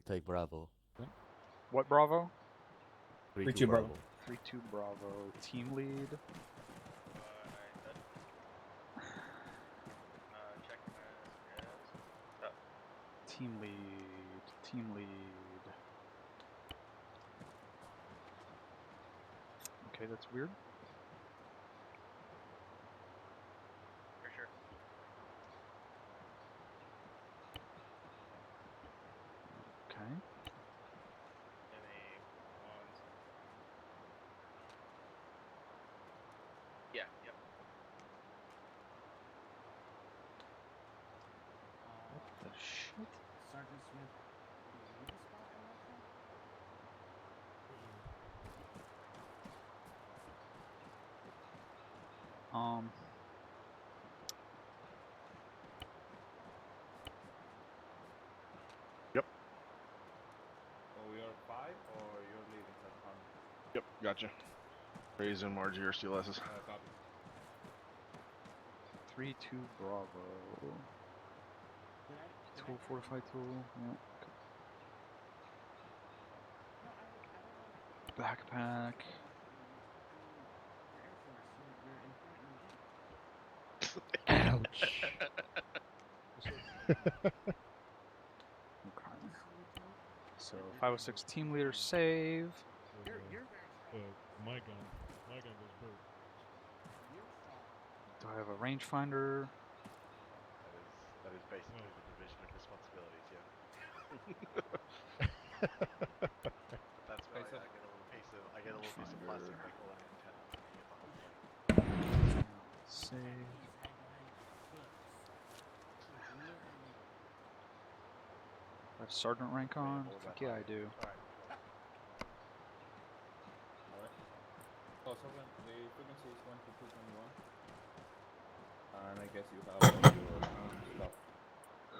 take Bravo. What Bravo? 3-2 Bravo. 3-2 Bravo. Team lead. Team lead. Team lead. Okay, that's weird. For sure. Okay. Yeah, yep. What the shit? Sergeant Smith, do you need a spot in that thing? Yep. So we are 5 or you're leading that one? Yep, gotcha. Raise and Margie are CLSs. Copy. 3-2 Bravo. Did I Tool, fortified tool. Yeah. No, I don't want to. Backpack. You're Air Force. You're inherently deep. Ouch. Okay. So 506 team leader save. You're very strong. My gun goes broke. You're strong. Do I have a rangefinder? That is basically the division of responsibilities, yeah. That's where I get a little piece of plastic they call an antenna. And you get the whole plane. Save. I have sergeant rank on? Fuck yeah, I do. Alright. So Sergeant, the frequency is 122.1. And I guess you have your stuff.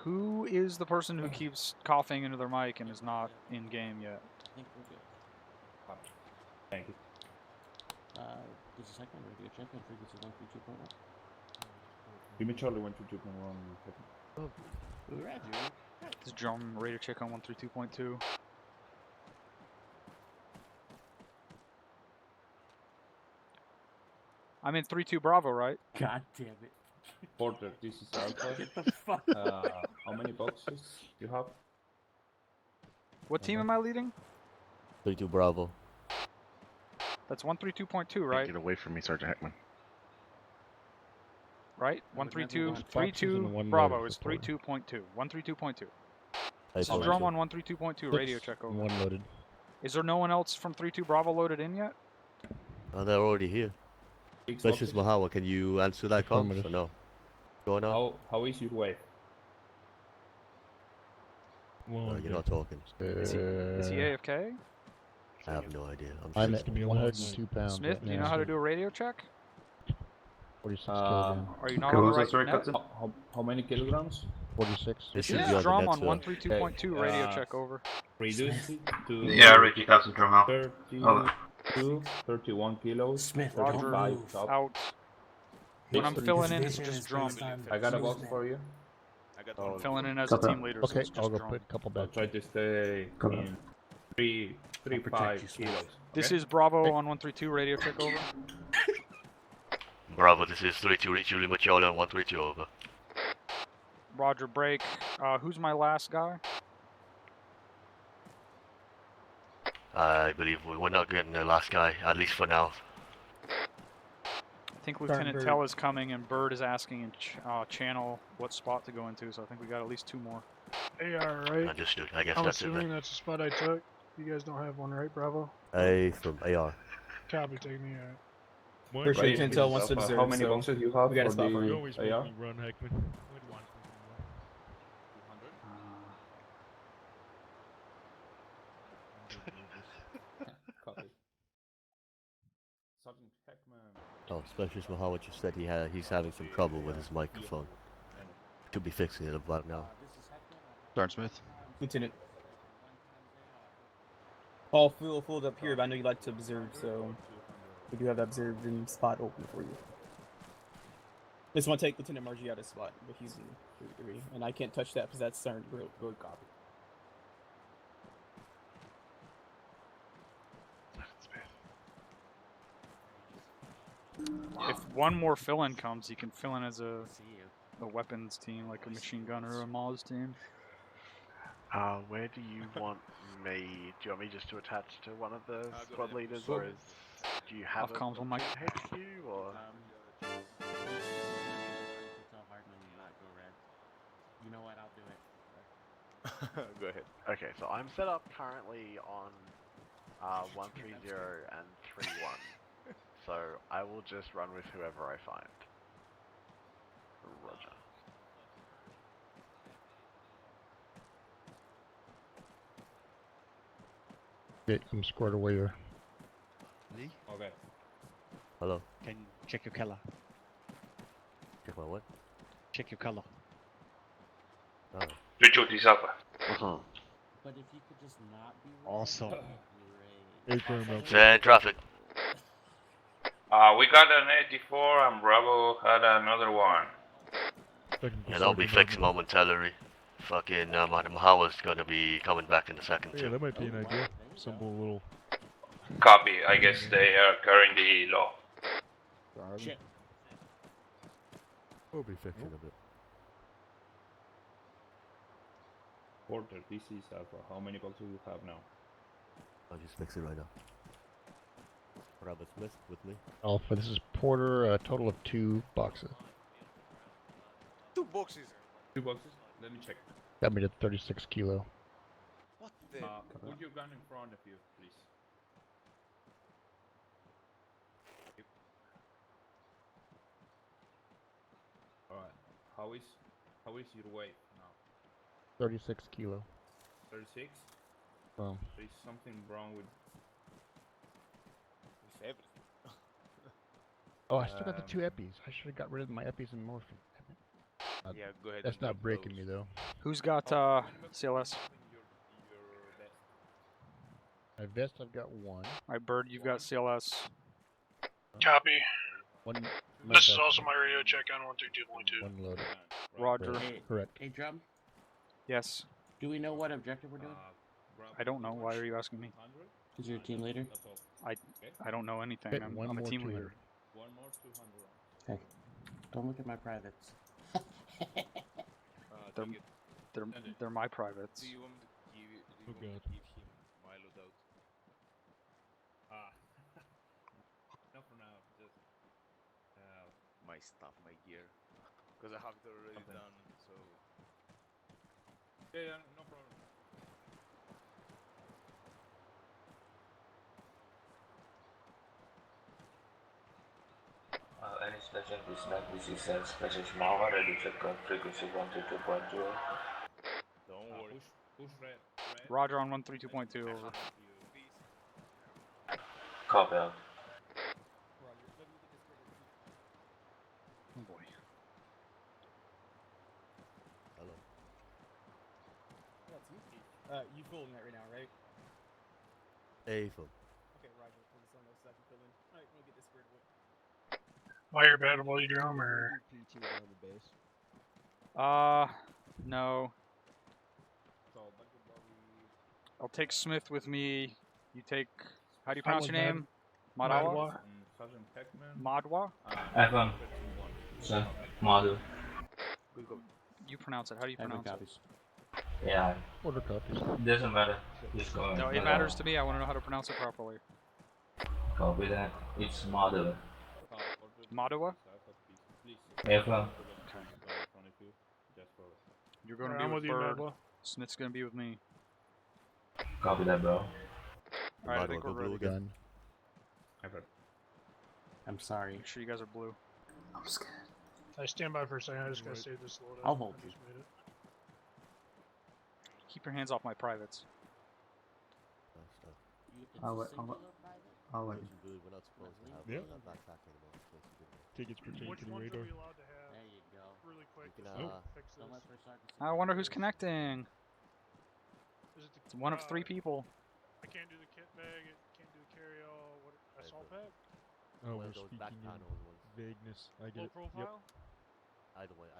Who is the person who keeps coughing into their mic and is not in game yet? I think we're good. Copy. Thank you. This is second radio check on frequency 132.1. Give me Charlie 122.1. Roger. This is drum radio check on 132.2. I'm in 3-2 Bravo, right? God damn it. Porter, this is Alpha. Get the fuck How many boxes do you have? What team am I leading? 3-2 Bravo. That's 132.2, right? Get away from me, Sergeant Heckman. Right? I would never 132, want 3-2 Bravo is 3-2.2. 132.2. This is drum on 132.2 radio check over. One loaded. Is there no one else from 3-2 Bravo loaded in yet? Oh, they're already here. Specialist Mahawa, can you answer that call? Or no? Going on? How is your way? You're not talking. Is he AFK? I have no idea. I'm at 102 pounds. Smith, do you know how to do a radio check? 46 kilograms. Are you not on the right net? How many kilograms? 46. This Yeah, should be on drum the on net, sir. 132.2 radio check over. Reduce it to... Yeah, Ricky Captain drum out. 31 kilos. Smith, Roger, out. When I'm filling in, it's This just drum. I got a box for you. I'm filling in as a team leader, so Okay, it's just I'll go drum. put a couple I'll back. try to stay in 3.5 kilos. This is Bravo on 132 radio check over. Bravo, this is 32 Richie Machola on 132 over. Roger, break. Who's my last guy? I believe we're not getting the last guy, at least for now. I think Lieutenant Tell is coming, and Bird is asking in channel what spot to go into, so I think we got at least 2 more. AR, right? Understood, I guess I'm that's it assuming then. that's the spot I took. You guys don't have one, right, Bravo? A from AR. Copy, take me out. First Right, Intel wants to how observe, many so boxes you have we got a for spot for the you. You always AR? make me run, Heckman. Copy. Sergeant Heckman. Oh, Specialist Mahawa just said he's having some trouble with his microphone. Should be fixing it about now. Sergeant Smith. Lieutenant. All filled up here, but I know you like to observe, so we do have that observing spot open for you. Just want to take Lieutenant Margie out of spot, but he's in 3-3, and I can't touch that because that's CERN. Good copy. If one more fill-in comes, he can fill in as a weapons team, like a machine gunner or a Maz team. Where do you want me? Do you want me just to attach to one of the squad leaders, or do you have Off comms on my HQ, or? You know what? I'll do it. Go ahead. Okay, so I'm set up currently on 130 and 31. So I will just run with whoever I find. Roger. Okay, I'm squared away here. Me? Okay. Hello. Can you check your color? Check my what? Check your color. Oh. Richard is up. But if you could just not be awesome. Traffic. We got an 84 and Bravo had another one. Yeah, that'll be fixed momentarily. Fucking Mahawa's gonna be coming back in a second Yeah, too. that might be an idea. Assemble a little. Copy. I guess they are carrying the law. Shit. We'll be fixing a bit. Porter, this is Alpha. How many boxes do you have now? I'll just fix it right now. Robert Smith with me. Alpha, this is Porter, a total of 2 boxes. 2 boxes. 2 boxes? Let me check. That made it 36 kilo. What the? Put your gun in front of you, please. Alright. How is your weight now? 36 kilo. 36? Well, There is something wrong with... It's everything. oh, I still got the 2 epis. I should have got rid of my epis and morphine. Yeah, go ahead. That's not breaking me though. Who's got CLS? My vest, I've got 1. My bird, you've got CLS. Copy. 1. This is also my radio check on 132.2. 1 loaded. Roger. Hey, Correct. Hey, Drum. Yes. Do we know what objective we're doing? I don't know. Why are you asking me? Is your team leader? I don't know anything. Okay, I'm one a more team 200. leader. One more 200 rounds. Hey, don't look at my privates. They're my privates. Do you want me to give, Oh, give God. him my loadout? Not for now, just... My stuff, my gear. Because I have it already done, so... Yeah, no problem. Any special is not this special small ready check on frequency 122.2. Don't worry. Push red. Roger on 132.2 over. Copy out. Oh boy. Hello. That's you. You filling that right now, right? Hey, Phil. Okay, Roger. Pull this on those so I can fill in. Alright, we'll get this squared away. Wire battle, you drum or? No. So, Dr. Bobby... I'll take Smith with me. You take. How do you pronounce your name? Madwa. Sergeant Heckman. Madwa? F1. So, model. You pronounce it. How do you pronounce it? copies. Yeah, Order copies. doesn't matter. Just go. No, it matters to me. I want to know how to pronounce it properly. Copy that. It's model. Madwa? F1. You're going to I'm be with with you, Bird. Madwa. Smith's going to be with me. Copy that, bro. Alright, I think we're ready. Gun. I'm sorry. Make sure you guys are blue. I'm scared. I stand by for a second. I just gotta save this loadout. I'll hold I just made it. Keep your hands off my privates. We're not supposed to have Yeah. that backpack anymore. It's supposed to be good. Tickets pertain Which to the ones are radar. we allowed to have? There you go. Really quick. You can, Just fix Don't let this. first sergeant I wonder who's connecting. Is it It's one of 3 people. I can't do the kit bag. It can't do the carry all. What? Assault pack? Oh, One we're of those back speaking panel in ones. vagueness. I Low get it. Yep. profile? Either way,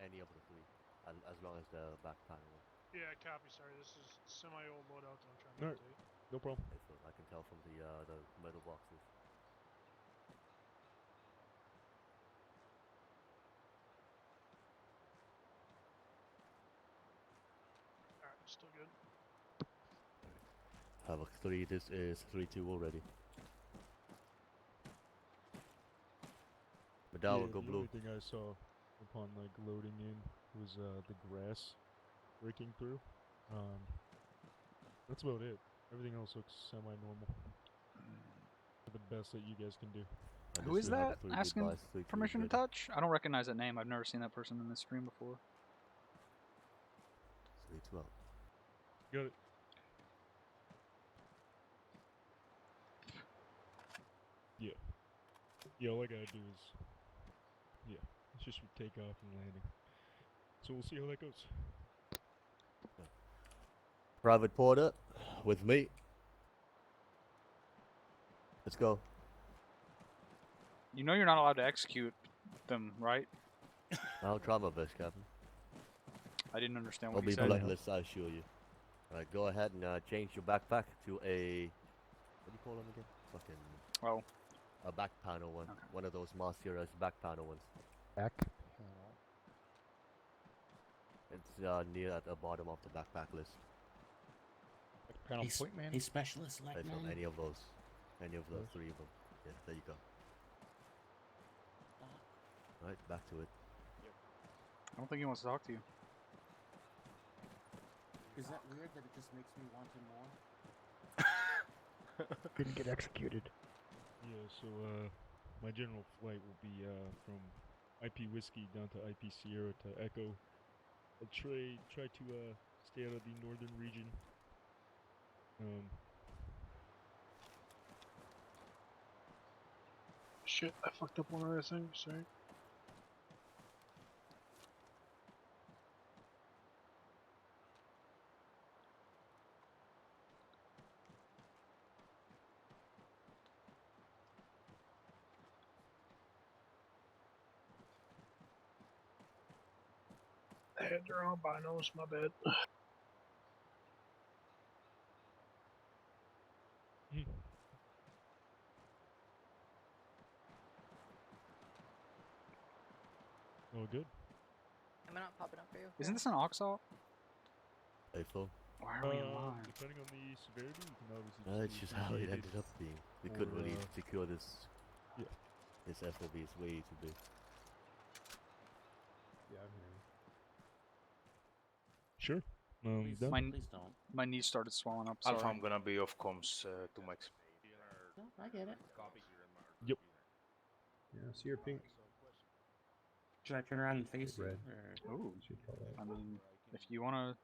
any of the 3, as long as the back panel one. Yeah, copy. Sorry, this is semi-old loadout that I'm trying to Alright. update. No problem. Okay, so I can tell from the metal boxes. Have a 3, this is 3-2 already. Medalla, go the blue. only thing I saw upon like loading in was the grass breaking through. That's about it. Everything else looks semi-normal. The best that you guys can do. Who is that asking permission to touch? I don't recognize that name. I've never seen that person in this stream before. 3-2 out. Got it. Yeah. Yeah, all I gotta do is... Yeah, it's just takeoff and landing. So we'll see how that goes. Private Porter, with me. Let's go. You know you're not allowed to execute them, right? I'll try my best, Captain. I didn't understand I'll what be you said. bloodless, I assure you. Alright, go ahead and change your backpack to a... What do you call them again? Fucking... Oh. A back panel one. Okay. One of those Masteras back panel ones. Back panel. It's near at the bottom of the backpack list. Back panel point man? A specialist like From man? any of those. Any of the 3 of them. Yeah, there you go. Alright, back to it. I don't think he wants to talk to you. Is that weird that it just makes me want him more? Didn't get executed. Yeah, so my general flight will be from IP Whiskey down to IP Sierra to Echo. I'll try to stay out of the northern region. Shit, I fucked up one other thing, sorry. I had the wrong binos, my bad. Oh, good. Am I not popping up for you? Isn't this an Oxalt? April. Why are we alive? Depending on the severity, you can obviously It's just how it ended up being. We couldn't really secure this. Yeah. This FOB is way too big. Yeah, I'm here. Sure. Please don't. My knees started swelling up. Sorry. Alpha, I'm gonna be off comms 2 max. No, I get it. Yep. Yeah, see your pink. Should I turn around and face Red. it? Ooh. I mean, if you want to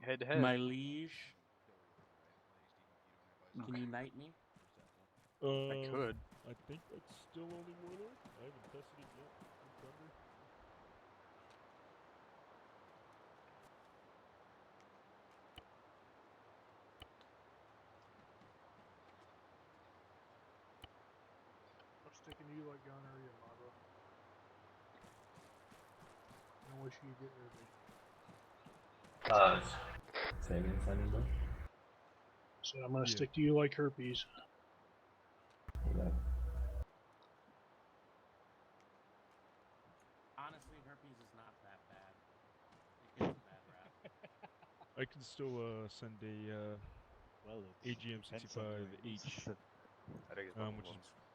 head to head. My liege. Okay. Can you knight me? I could. I think that's still only Warlord. I haven't tested it yet. I'm sticking to you like Gunner or Yamato. I wish you could get rid of me. Say again, Sandy. So I'm gonna stick to you like herpes. Yeah. Honestly, herpes is not that bad. It gets a bad rap. I can still send a AGM 65H, which is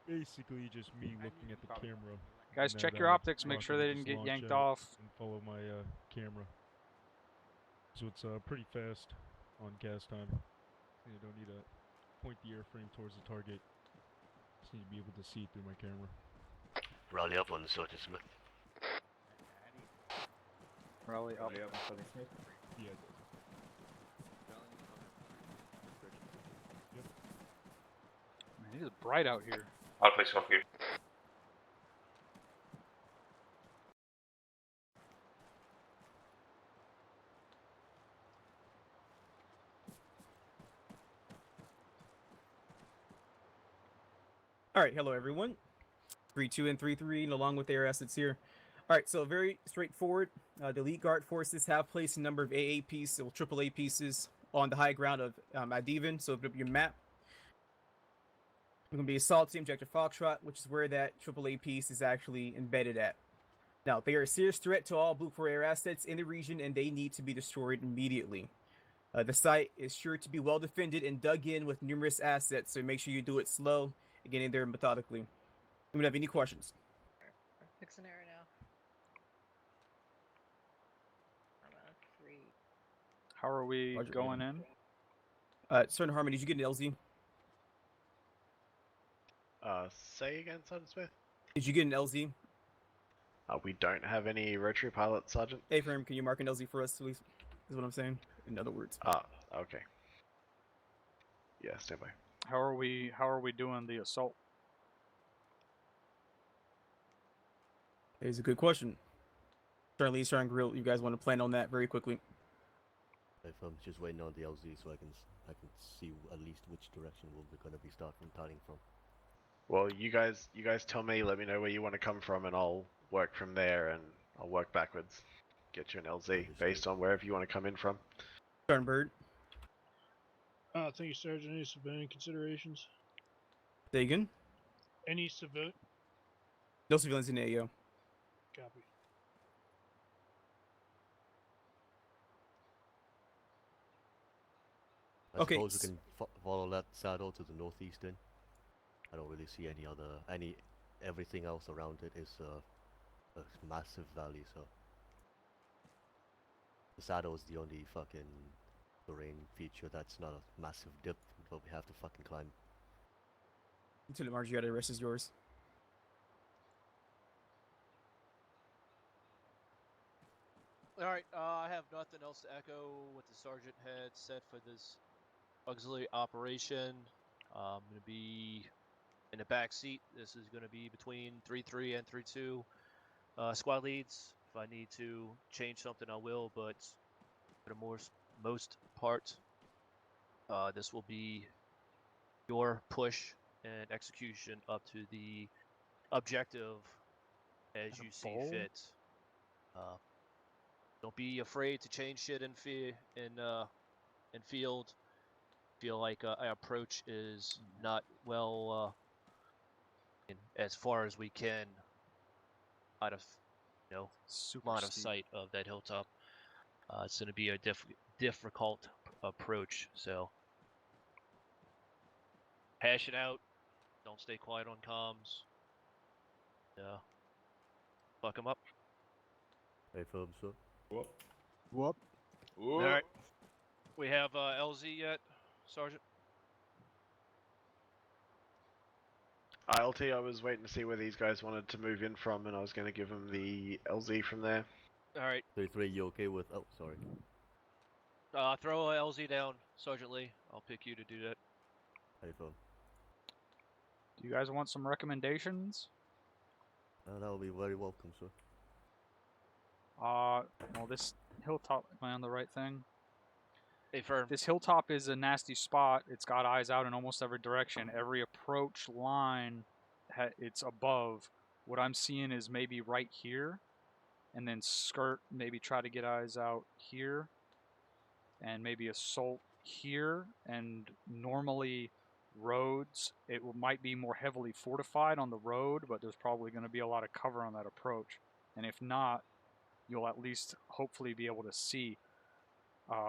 basically just me looking at the camera. Guys, and check that, your optics. Make rocket sure will they just didn't get launch yanked out off. and follow my camera. So it's pretty fast on gas time. You don't need to point the airframe towards the target. Just need to be able to see it through my camera. Rally up on the Sergeant Smith. Rally up. Yeah. Man, it is bright out here. Alpha is off here. All right, hello everyone. 3-2 and 3-3, and along with their assets here. All right, so very straightforward. The elite guard forces have placed a number of AA pieces, or AAA pieces, on the high ground of Adivan. So open up your map. It's going to be Assault Team Objective Foxtrot, which is where that AAA piece is actually embedded at. Now, they are a serious threat to all Blue 4 air assets in the region, and they need to be destroyed immediately. The site is sure to be well defended and dug in with numerous assets, so make sure you do it slow and get in there methodically. Anyone have any questions? We're fixing it right now. ArmA 3. How are we going in? Certain Harmony, did you get an LZ? Say again, Sergeant Smith? Did you get an LZ? We don't have any rotary pilots, Sergeant. Hey, Firm, can you mark an LZ for us, please? Is what I'm saying. In other words. Okay. Yeah, stand by. How are we doing the assault? It's a good question. Certainly, Star and Grill, you guys want to plan on that very quickly. If I'm just waiting on the LZ so I can see at least which direction we're going to be starting from. Well, you guys tell me, let me know where you want to come from, and I'll work from there, and I'll work backwards. Get you an LZ based on wherever you want to come in from. Sternbird. Thank you, Sergeant. Any civilian considerations? Dagan? Any civilian? No civilians in AO. Copy. I suppose we can follow that saddle to the northeast then. I don't really see everything else around it is a massive valley, so the saddle is the only fucking terrain feature that's not a massive dip, but we have to fucking climb. Lieutenant Margiota, the rest is yours. Alright, I have nothing else to echo what the sergeant had said for this auxiliary operation. I'm going to be in the back seat. This is going to be between 3-3 and 3-2 squad leads. If I need to change something, I will, but for the most part, this will be your push and execution up to the objective as you see fit. Don't be afraid to change shit in field. Feel like our approach is not well as far as we can out of line of sight of that hilltop. It's going to be a difficult approach, so hash it out. Don't stay quiet on comms. Fuck them up. Hey, firm, sir. Whoop. All right. We have LZ yet, Sergeant? ILT, I was waiting to see where these guys wanted to move in from, and I was going to give them the LZ from there. Alright. 3-3, you okay with... Oh, sorry. Throw a LZ down, Sergeant Lee. I'll pick you to do that. Hey, firm. Do you guys want some recommendations? That will be very welcome, sir. Well, this hilltop, am I on the right thing? Hey, Firm. This hilltop is a nasty spot. It's got eyes out in almost every direction. Every approach line, it's above. What I'm seeing is maybe right here, and then skirt, maybe try to get eyes out here, and maybe assault here. And normally roads, it might be more heavily fortified on the road, but there's probably going to be a lot of cover on that approach. And if not, you'll at least hopefully be able to see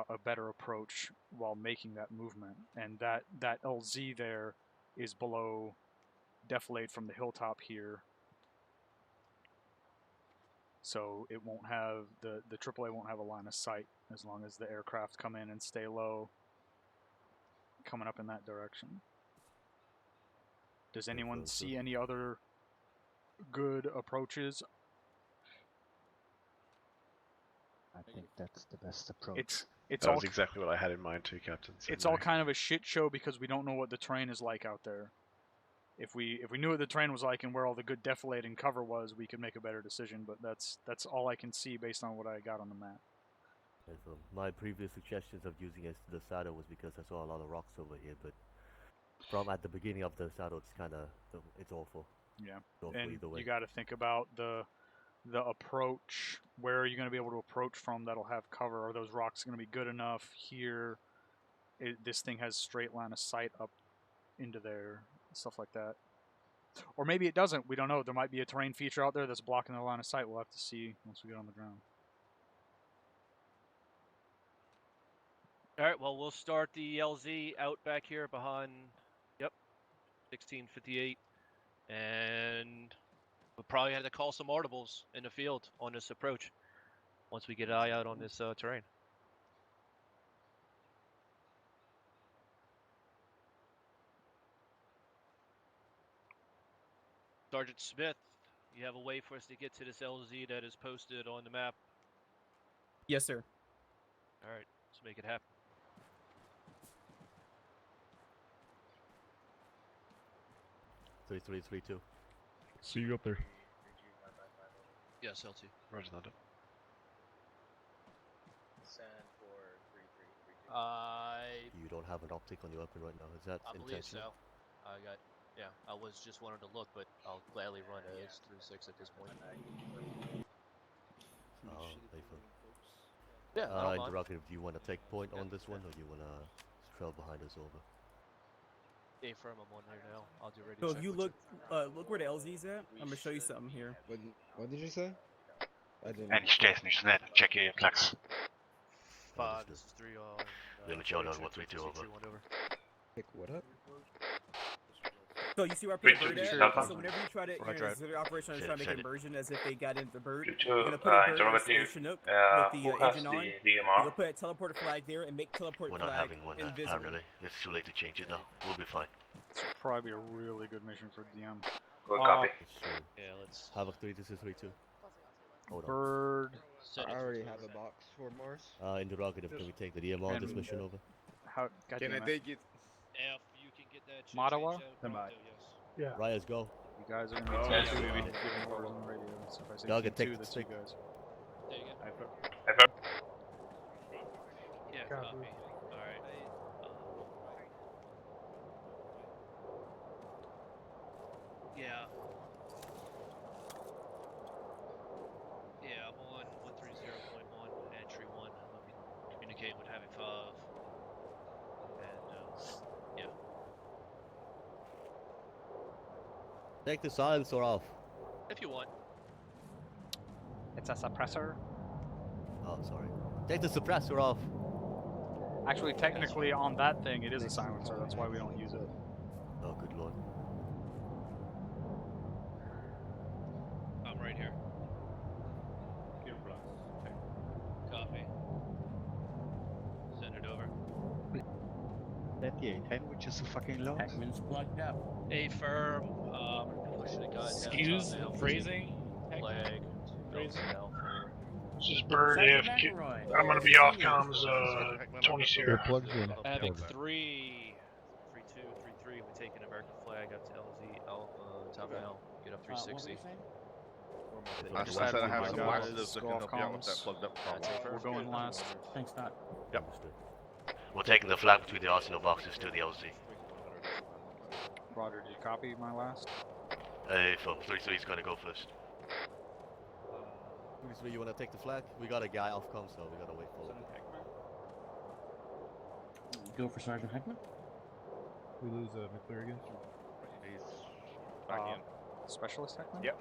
a better approach while making that movement. And that LZ there is below defilade from the hilltop here. So it won't have, the AAA won't have a line of sight as long as the aircraft come in and stay low coming up in that direction. Does anyone see any other good approaches? I think that's the best approach. That was exactly what I had in mind too, Captain. So it's all kind of a shit show because we don't know what the terrain is like out there. If we knew what the terrain was like and where all the good defilade and cover was, we could make a better decision. But that's all I can see based on what I got on the map. Okay, so my previous suggestions of using the saddle was because I saw a lot of rocks over here, but from at the beginning of the saddle, it's awful. Yeah, it's awful and either way. You got to think about the approach. Where are you going to be able to approach from that'll have cover? Are those rocks going to be good enough here? This thing has straight line of sight up into there, stuff like that. Or maybe it doesn't. We don't know. There might be a terrain feature out there that's blocking the line of sight. We'll have to see once we get on the ground. All right. Well, we'll start the LZ out back here behind. Yep. 1658, and we'll probably have to call some audibles in the field on this approach once we get an eye out on this terrain. Sergeant Smith, you have a way for us to get to this LZ that is posted on the map? Yes, sir. All right, let's make it happen. Three, 2. See you up there. Yes, LT. Roger that. Send for 3332. You don't have an optic on your weapon right now. Is that I believe intentional? so. Yeah, I was just wanting to look, but I'll gladly run as 36 at this point. Oh, Nathan. Yeah, I don't mind. Interrogative, do you want to take point on this one, or do you want to trail behind us over? A firm, I'm on here now. I'll do radio So check if you with look where the LZ's at, I'm gonna show you something here. What did you say? I didn't. Check your flags. 5, this is 3 on. Limit John on 132 over. Pick what up? So you see where I put the bird at? Sure. So whenever you try to, you Roger. know, the operation is trying to make an immersion as if they got into the bird. Two, You're gonna put a bird in interrogative. the Chinook with Who the has engine the on. DMR? You're gonna put a teleporter flag there and make teleport We're not flag having one invisible. apparently. It's too late to change it now. We'll be fine. This would probably be a really good mission for DM. Good copy. Yeah, let's. Havoc 3, this is 3-2. Hold on. Bird. I already have a box for Mars. Interrogative, can we take the DMR on this mission over? How? Can I take it? If you can get that shit Matawa? changed out, Somebody. yes. Yeah. Riot's go. You guys are gonna Oh, be yes, T2 we- and giving orders on the radio. So if I say Y'all can T2, take that's the you guys. Take it. Ever? Yeah, Copy. copy. Alright. Yeah. Yeah, I'm on 130.1, entry 1. Let me communicate with Having 5. And, yeah. Take the silencer off. If you want. It's a suppressor. Oh, sorry. Take the suppressor off. Actually, technically, on that thing, it is a silencer. That's why we don't use it. Oh, good lord. I'm right here. Copy. Send it over. 3810, which is a fucking low. Heckman's plugged up. A firm. Pushing the goddamn Excuse top the down. phrasing. Flag. Phrasing. Alpha. This is Bird Sergeant AFK. McElroy. I'm gonna be off comms 20 It 0. plugs in. Havoc 3. 3-2, 3-3. We're taking American flag up to LZ Alpha. Top now. Get up 360. I Just said I had have my some guys laxatives that go can off help you out with that comms. plugged up problem. We're going last. Thanks, Doc. Yep. Understood. We're taking the flag between the arsenal boxes to the LZ. Roger, did you copy my last? From 3-3 is gonna go first. 3-3, you want to take the flag? We got a guy off comms, so we gotta wait for him. Go for Sergeant Heckman. We lose McClure again. He's back in. Specialist Heckman? Yep.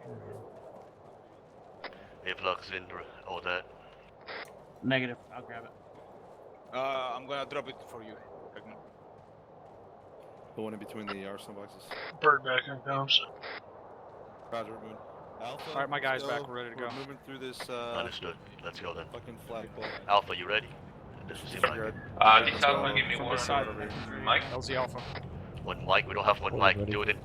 It plugs in, all that. Negative. I'll grab it. I'm gonna drop it for you, Heckman. The one in between the arsenal boxes. Bird back in comms. Roger, Moon. Alpha. Alright, my guy's let's back. We're ready to We're go. moving through this Understood. Let's go then. fucking flagpole. Alpha, you ready? It doesn't seem like it. This Alpha, give me From one. this side. Mike? LZ Alpha. One mic, we don't have one mic. Do it in.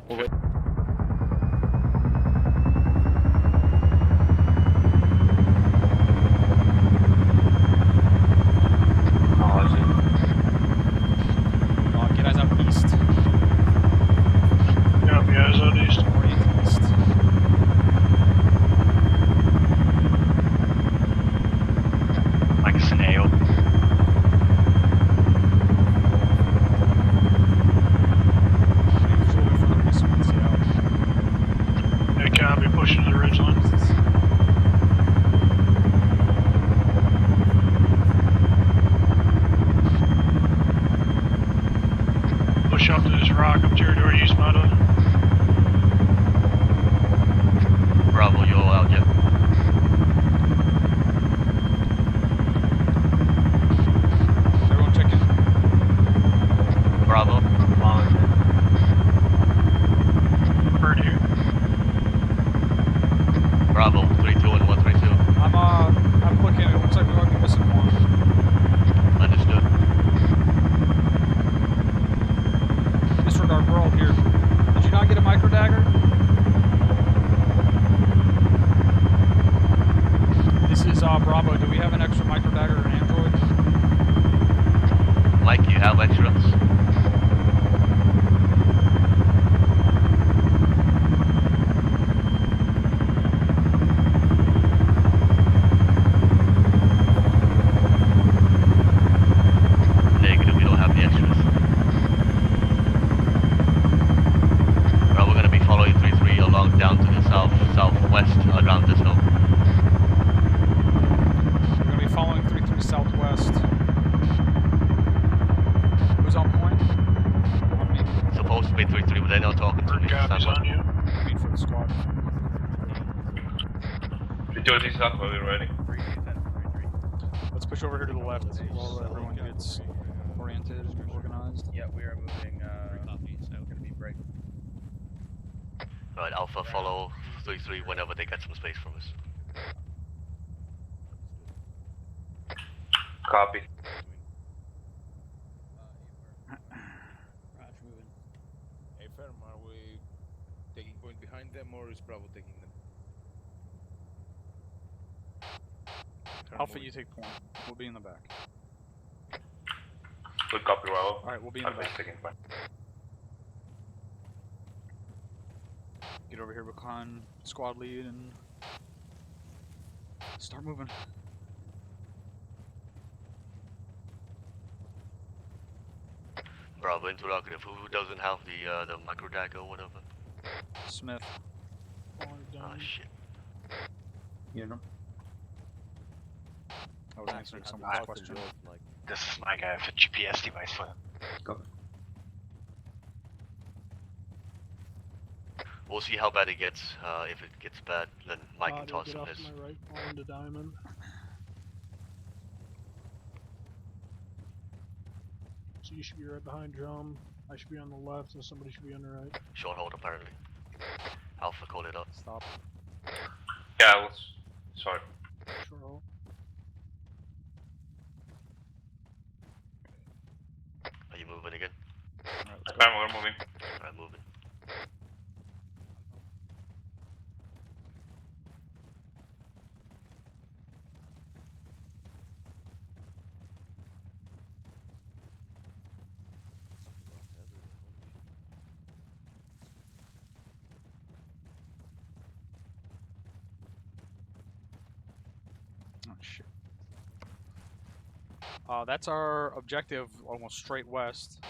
Get eyes out east. Copy, eyes out east. Orient east. Like a scenario. Usually for the response, yeah. Hey, copy, pushing to the ridgeline. Push up to this rock up territory, use motto. Bravo, you all out yet? Everyone check in. clearance. Negative, we don't have the extras. Right, we're gonna be following 3-3 along down to the southwest around this hill. We're going to be following 3-3 southwest. Who's on point? On me? Supposed to be 3-3, but they're not talking to me. Stand by. I mean for the squad. 330 south, are we ready? Let's push over here to the left while everyone gets oriented and organized. Yeah, we are moving. Gonna be break. Right, Alpha, follow 3-3 whenever they get some space from us. Copy. Roger, moving. Hey, firm, are we taking point behind them or is Bravo taking them? Alpha, you take point. We'll be in the back. Good copy, Bravo. Alright, we'll be in the back. Taking point. Get over here behind squad lead and start moving. Bravo, interrogative. Who doesn't have the micro dagger or whatever? Smith. Oh shit. You know. I was answering someone's question. This is my guy with a GPS device for him. Go. We'll see how bad it gets. If it gets bad, then Mike can toss Get some off his. to my right, fall into diamond. So you should be right behind drum. I should be on the left, and somebody should be on the right. Short hold apparently. Alpha, call it up. Stop. Yeah, let's. Sorry. Short hold. Are you moving again? Alright, we're moving. Alright, moving. Oh shit. That's our objective, almost straight west.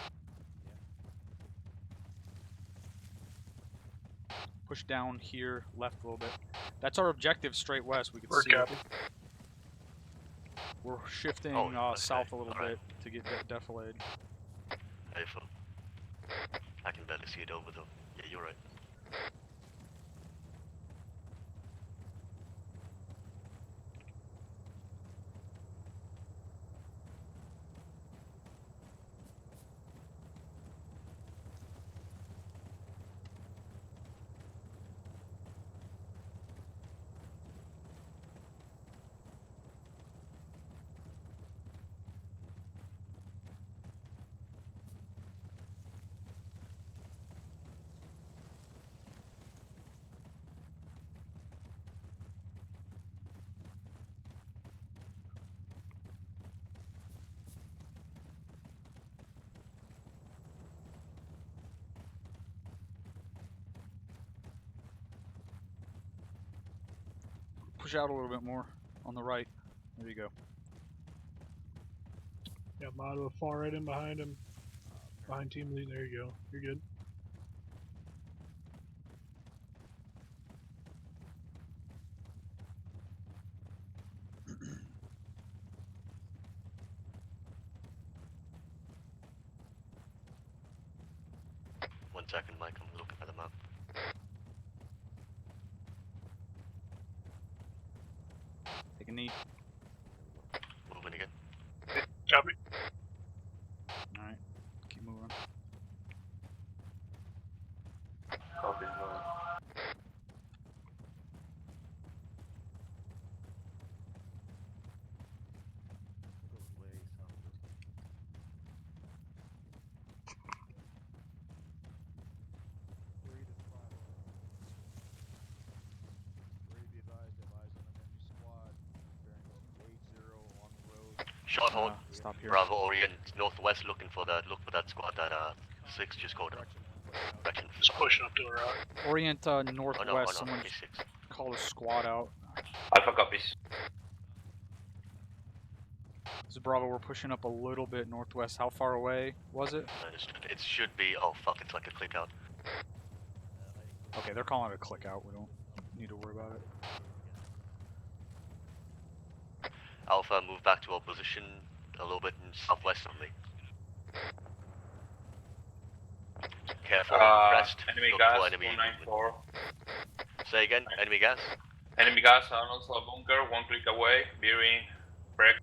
Push down here, left a little bit. That's our objective, straight west. We can see it. We're shifting south a little bit to get defilade. Alpha. I can barely see it over though. Yeah, you're right. Push out a little bit more on the right. There you go. Yeah, Motto far right in behind him. Behind team lead. There you go. You're good. One second, Mike. I'm looking at the map. Take a knee. Moving again. Copy. Alright. Keep moving. Copy, moving. Short horn. Stop here. Bravo Orient northwest, looking for that. Look for that squad that 6 just called up. Direction. Just pushing up to the rock. Orient northwest. Oh no, Someone he's 6. call a squad out. Alpha copies. This is Bravo. We're pushing up a little bit northwest. How far away was it? Understood. It should be. Oh fuck! It's like a click out. Okay, they're calling it a click out. We don't need to worry about it. Alpha, move back to our position a little bit southwest of me. Careful, rest. Enemy Look gas, for enemy 194. Say again, enemy gas? Enemy gas and also a bunker, 1 click away, bearing, break.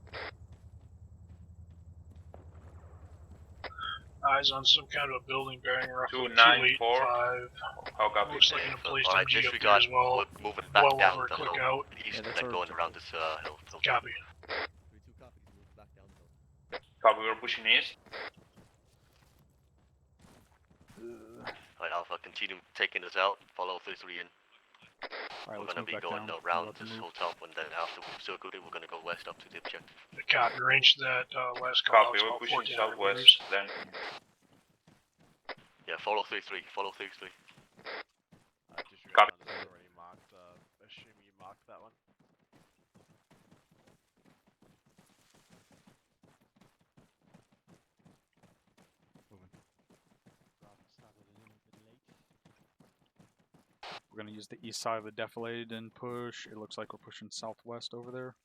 Eyes on some kind of a building bearing roughly 294. 285. How copy? Looks like an placed Alright, MG up there disregard. as well. We're moving back Well down over a the click hill. out. East Yeah, and that's then our going around this hill. Copy. 3-2 copies, move back down the hill. Copy, we're pushing east. Alright, Alpha, continue taking us out. Follow 3-3 in. Alright, We're let's gonna move be back going down. around About to this move. whole top, and then after we've circled it, we're gonna go west up to the objective. Copy. Range that last call Copy, out's we're about pushing 1,400 southwest, meters. then. Yeah, follow 3-3. Follow 3-3. Copy. Already marked. Assume you marked that one. We're gonna use the east side of the defilade and push. It looks like we're pushing southwest over there.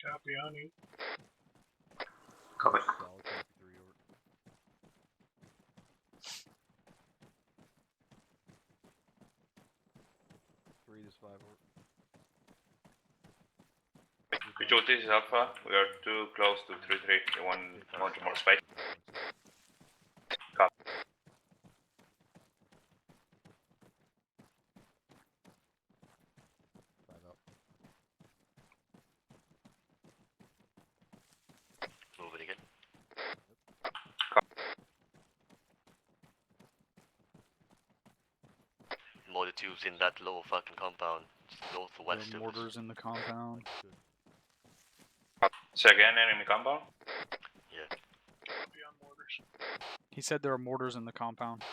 Copy on you. Copy. 3 is 5 or. Could you this is Alpha? We are too close to 3-3. You want more space? Copy. Moving again. Mortar 2's in that lower fucking compound. Northwest The of us. mortars in the compound. Say again, enemy compound? Yeah. Copy on mortars. He said there are mortars in the compound.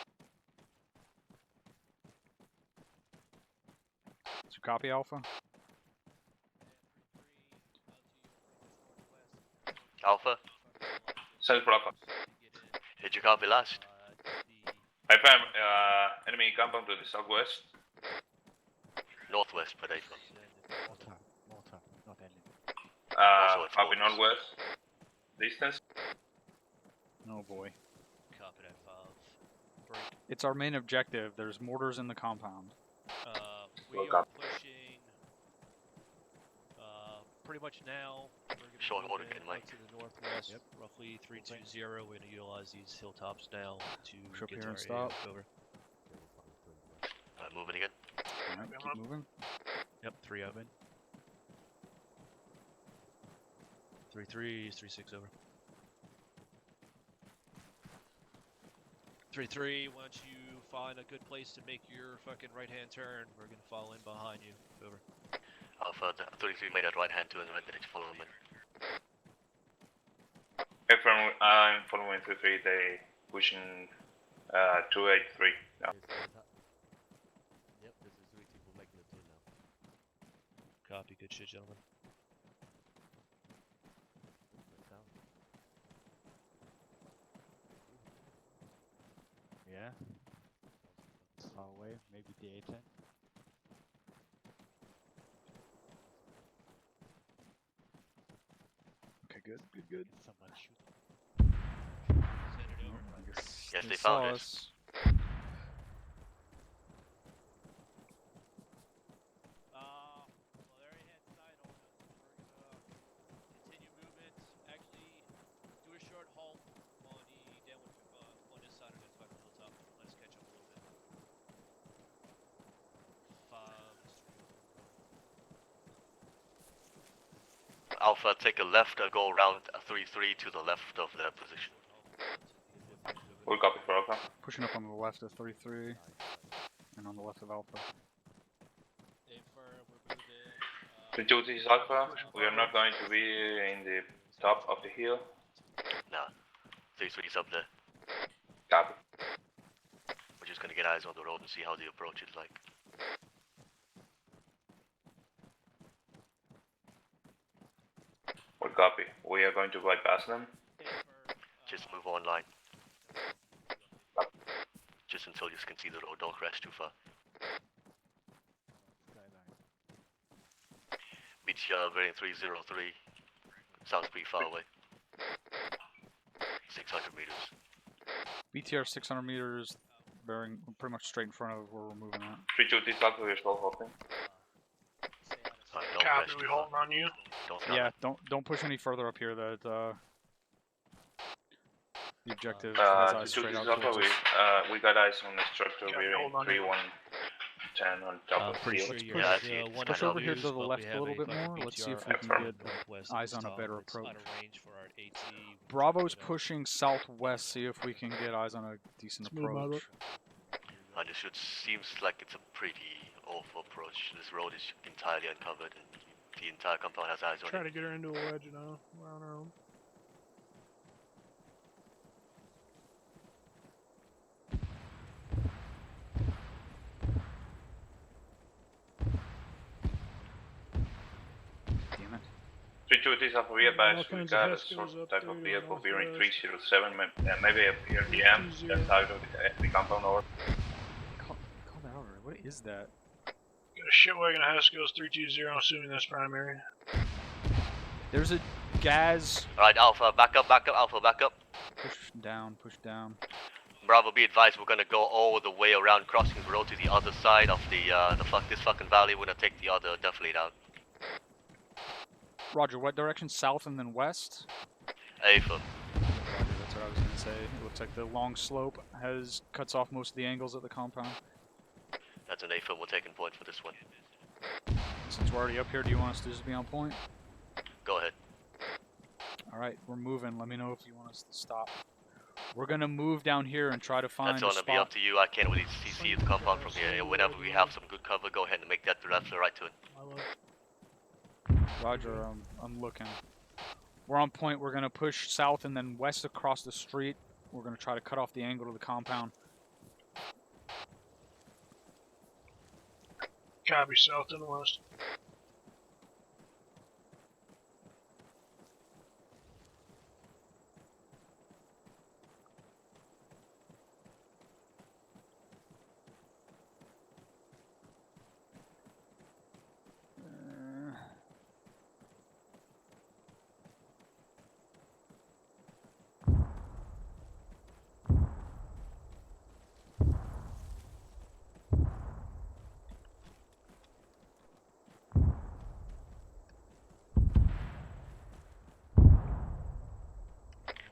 So copy Alpha. Alpha, Send for Alpha. did you copy last? I found enemy compound to the southwest. Northwest, but I from. Mortar, not enemy. Also it's Copy mortars. northwest. Distance. Oh boy. Copy that 5. Break. It's our main objective. There's mortars in the compound. We Well, are copy. pushing pretty much now. We're gonna be Short order, moving can Mike. up to the northwest, roughly 320. We're going to utilize these hilltops now to Push up get here to and our stop. AO. Over. Moving again. Alright, keep moving. Yep, 3 open. 3-3, 3-6 over. 3-3, once you find a good place to make your fucking right-hand turn, we're gonna fall in behind you. Over. Alpha, 33 made that right hand turn and ready to follow him in. I'm following 3-3. They pushing 283 now. Yep, this is 3-2. We're making a turn now. Copy, good shit, gentlemen. Yeah. Far away, maybe the A10. Okay, good, good, good. Someone shoot. Send it over. I guess Yes, they saw found it. us. Well, they're ahead side on us. We're gonna continue movement. Actually, do a short halt on the downward on this side of the fucking hilltop. Let's catch up a little bit. 5. Alpha, take a left, go around 3-3 to the left of their position. We'll copy for Alpha. Pushing up on the left of 3-3 and on the left of Alpha. We're moving 32, this is Alpha. We are not going to be in the top of the hill. Nah. 33's up there. Copy. We're just gonna get eyes on the road and see how the approach is like. Well, copy. We are going to bypass them. Just move online. Just until you can see the road, don't crash too far. Beach bearing 303. Sounds pretty far away. 600 meters. BTR 600 meters, bearing pretty much straight in front of where we're moving at. 32, this is Alpha. We are still hoping. Don't Copy, crash we too holding far. on you. Yeah, don't push any further up here. That the objective 32, has eyes this straight is out Alpha. towards us. We got eyes on the structure Yeah, bearing hold on. 3110 on top of the Pretty hill. sure you're Yeah, at it's Push kinda over here to the but we left a have little bit fucking more. Let's see if BTR we can Affirm. get northwest of eyes this on a tower. better It's approach. out of range for our AT. We Bravo's check it out. pushing southwest. See if we can get eyes on a decent Let's move out of approach. Understood. Seems like it's a pretty awful approach. This road is entirely uncovered and the entire compound has eyes on Try Oh, it. to get her into a wedge now. We're on our own. Damn it. 32, this is Alpha. We advise All we kinds got of a Heskos sort of up type of there, vehicle bearing northwest. 307, maybe a PRDM, 30. that side of the compound over. Call that over. What is that? Got a shitwagon of Haskell's 320, I'm assuming that's primary. There's a Gaz. Alright, Alpha, back up, Alpha, back up. Push down, push down. Bravo, be advised, we're gonna go all the way around, crossing the road to the other side of this fucking valley. We're gonna take the other defilade out. Roger, what direction? South and then west? Affirm. Roger, that's what I was gonna say. It looks like the long slope cuts off most of the angles at the compound. That's an affirm, we're taking point for this one. Since we're already up here, do you want us to just be on point? Go ahead. Alright, we're moving. Let me know if you want us to stop. We're gonna move down here and try to find That's a gonna spot. be up to you. I can't really see the compound from here. Whenever we have some good cover, go ahead and make that the left or right to it. Roger, I'm looking. We're on point. We're gonna push south and then west across the street. We're gonna try to cut off the angle to the compound. Copy, south and west.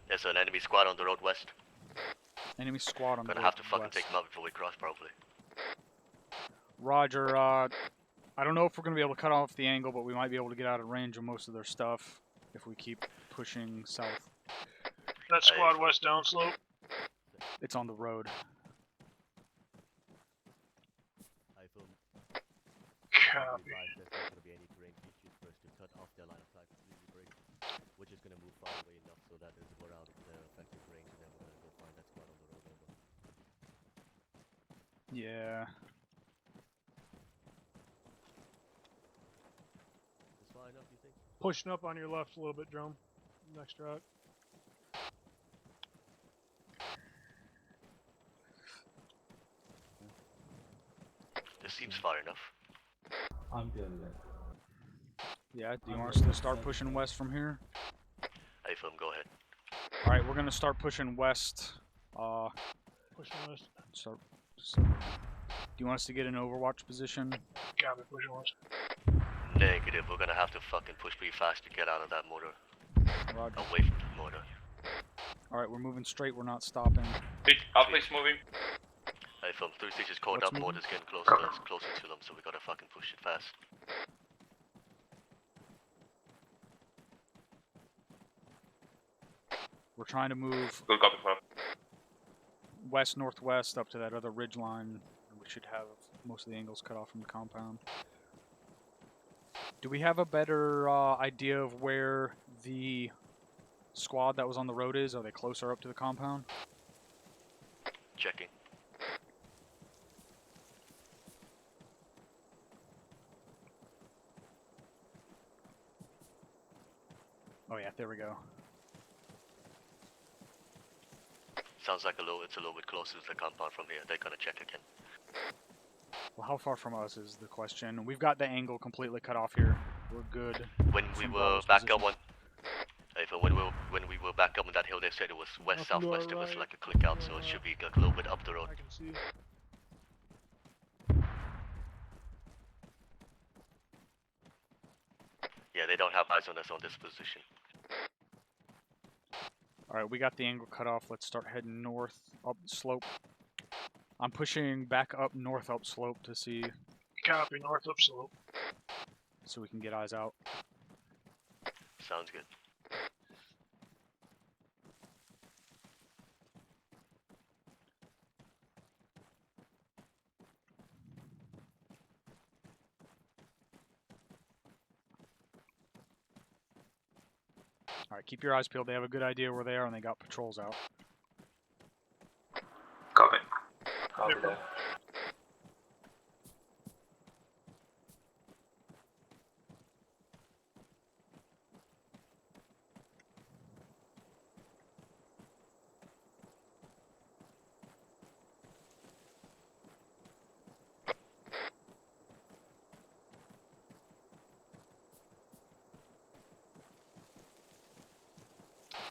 There's an enemy squad on the road west. Enemy squad on the Gonna have to road fucking west. take them out before we cross, probably. Roger, I don't know if we're gonna be able to cut off the angle, but we might be able to get out of range of most of their stuff if we keep pushing south. That squad west downslope. It's on the road. Copy. There's not going to be any terrain features for us to cut off their line of sight completely break. We're just going to move far away enough so that we're out of their effective range, and then we're going to go find that squad on the road over. Yeah. Is far enough, you think? Pushing up on your left a little bit, Drum. Next route. This seems far enough. I'm doing that. Yeah, do you want us to start pushing west from here? Affirm, go ahead. Alright, we're gonna start pushing west. Pushing west. Do you want us to get an overwatch position? Copy, pushing west. Negative, we're gonna have to fucking push pretty fast to get out of that motor. Roger. Away from the motor. Alright, we're moving straight, we're not stopping. Alpha is moving. Affirm, 3 stages caught What's up, moving? motor's getting closer to them, so we gotta fucking push it fast. We're trying to move Good copy, Pop. west-northwest up to that other ridge line. We should have most of the angles cut off from the compound. Do we have a better idea of where the squad that was on the road is? Are they closer up to the compound? Checking. Oh yeah, there we go. Sounds like it's a little bit closer to the compound from here. They're gonna check again. Well, how far from us is the question? We've got the angle completely cut off here. We're good. When we from were Bravo's back position. up on, when we were back up on that hill, they said it was west Up and to our southwest. It was right, like a click out, to so our it should be left. like a little bit up the road. I can see. Yeah, they don't have eyes on us on this position. Alright, we got the angle cut off. Let's start heading north up the slope. I'm pushing back up north up slope to see Copy, north up slope. so we can get eyes out. Sounds good. Alright, keep your eyes peeled. They have a good idea where they are and they got patrols out. Copy. Copy Hey, that.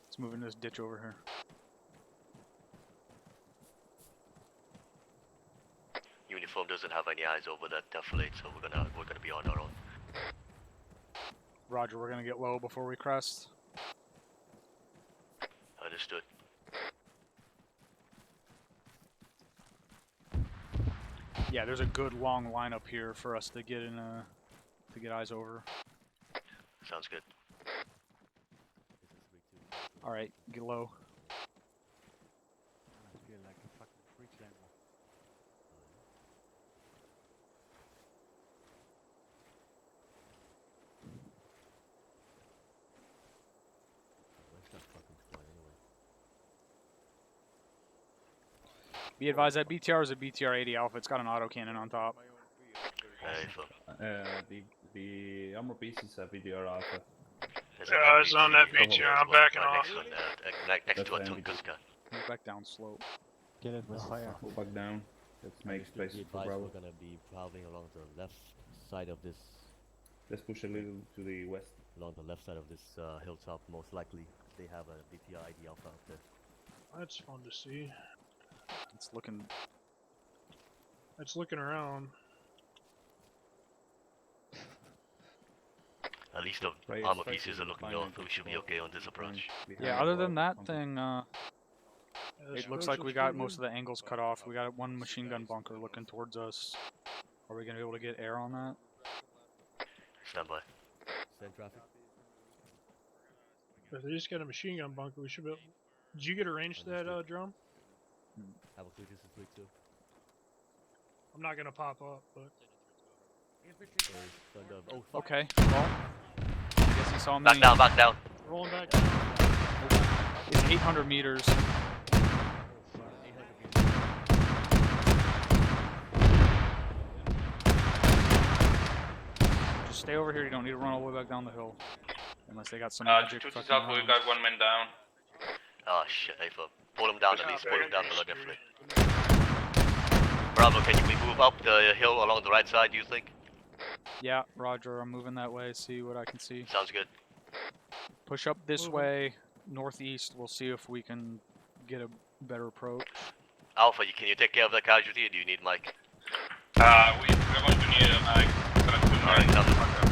Let's move into this ditch over here. Uniform doesn't have any eyes over that defilade, so we're gonna be on our own. Roger, we're gonna get low before we crest. Understood. Yeah, there's a good long line up here for us to get in to get eyes over. Sounds good. Alright, get low. Where's that fucking squad anyway? Be advised that BTR is a BTR 80 Alpha. It's got an autocannon on top. Hey, fuck. The armor piece is a BTR Alpha. It's on that BTR. I'm backing off. Next to a That's Tunguska. Move back down slope. Get it with fire. Go back down. Let's make space Be for advised Bravo. we're gonna be traveling along the left side of this, Let's push a little to the west. along the left side of this hilltop. Most likely, they have a BTR ID Alpha out there. That's fun to see. It's looking. It's looking around. At least the Right, armor it's pieces are looking north. We should be okay on this approach. Yeah, other than that thing, This it looks approach like we looks got pretty most good. of the angles cut off. We got one machine gun bunker looking towards us. Are we gonna be able to get air on that? Stand by. Send traffic. If they just got a machine gun bunker, we should be. Did you get a range to that drum? Have a click. This is click 2. I'm not gonna pop up, but. Oh, fuck. Okay. Well, I guess he saw me. Back down, back down. Rolling back. It's 800 meters. Just stay over here. You don't need to run all the way back down the hill, unless they got some magic Just fucking south, we rounds. got one man down. Oh shit, hey, fuck. Pull him down at least. Pull him down below definitely. Bravo, can we move up the hill along the right side, do you think? Yeah, Roger. I'm moving that way. See what I can see. Sounds good. Push up this Moving. way, northeast. We'll see if we can get a better approach. Alpha, can you take care of the casualty, or do you need Mike? We're going to need a mag. Alright, sounds good.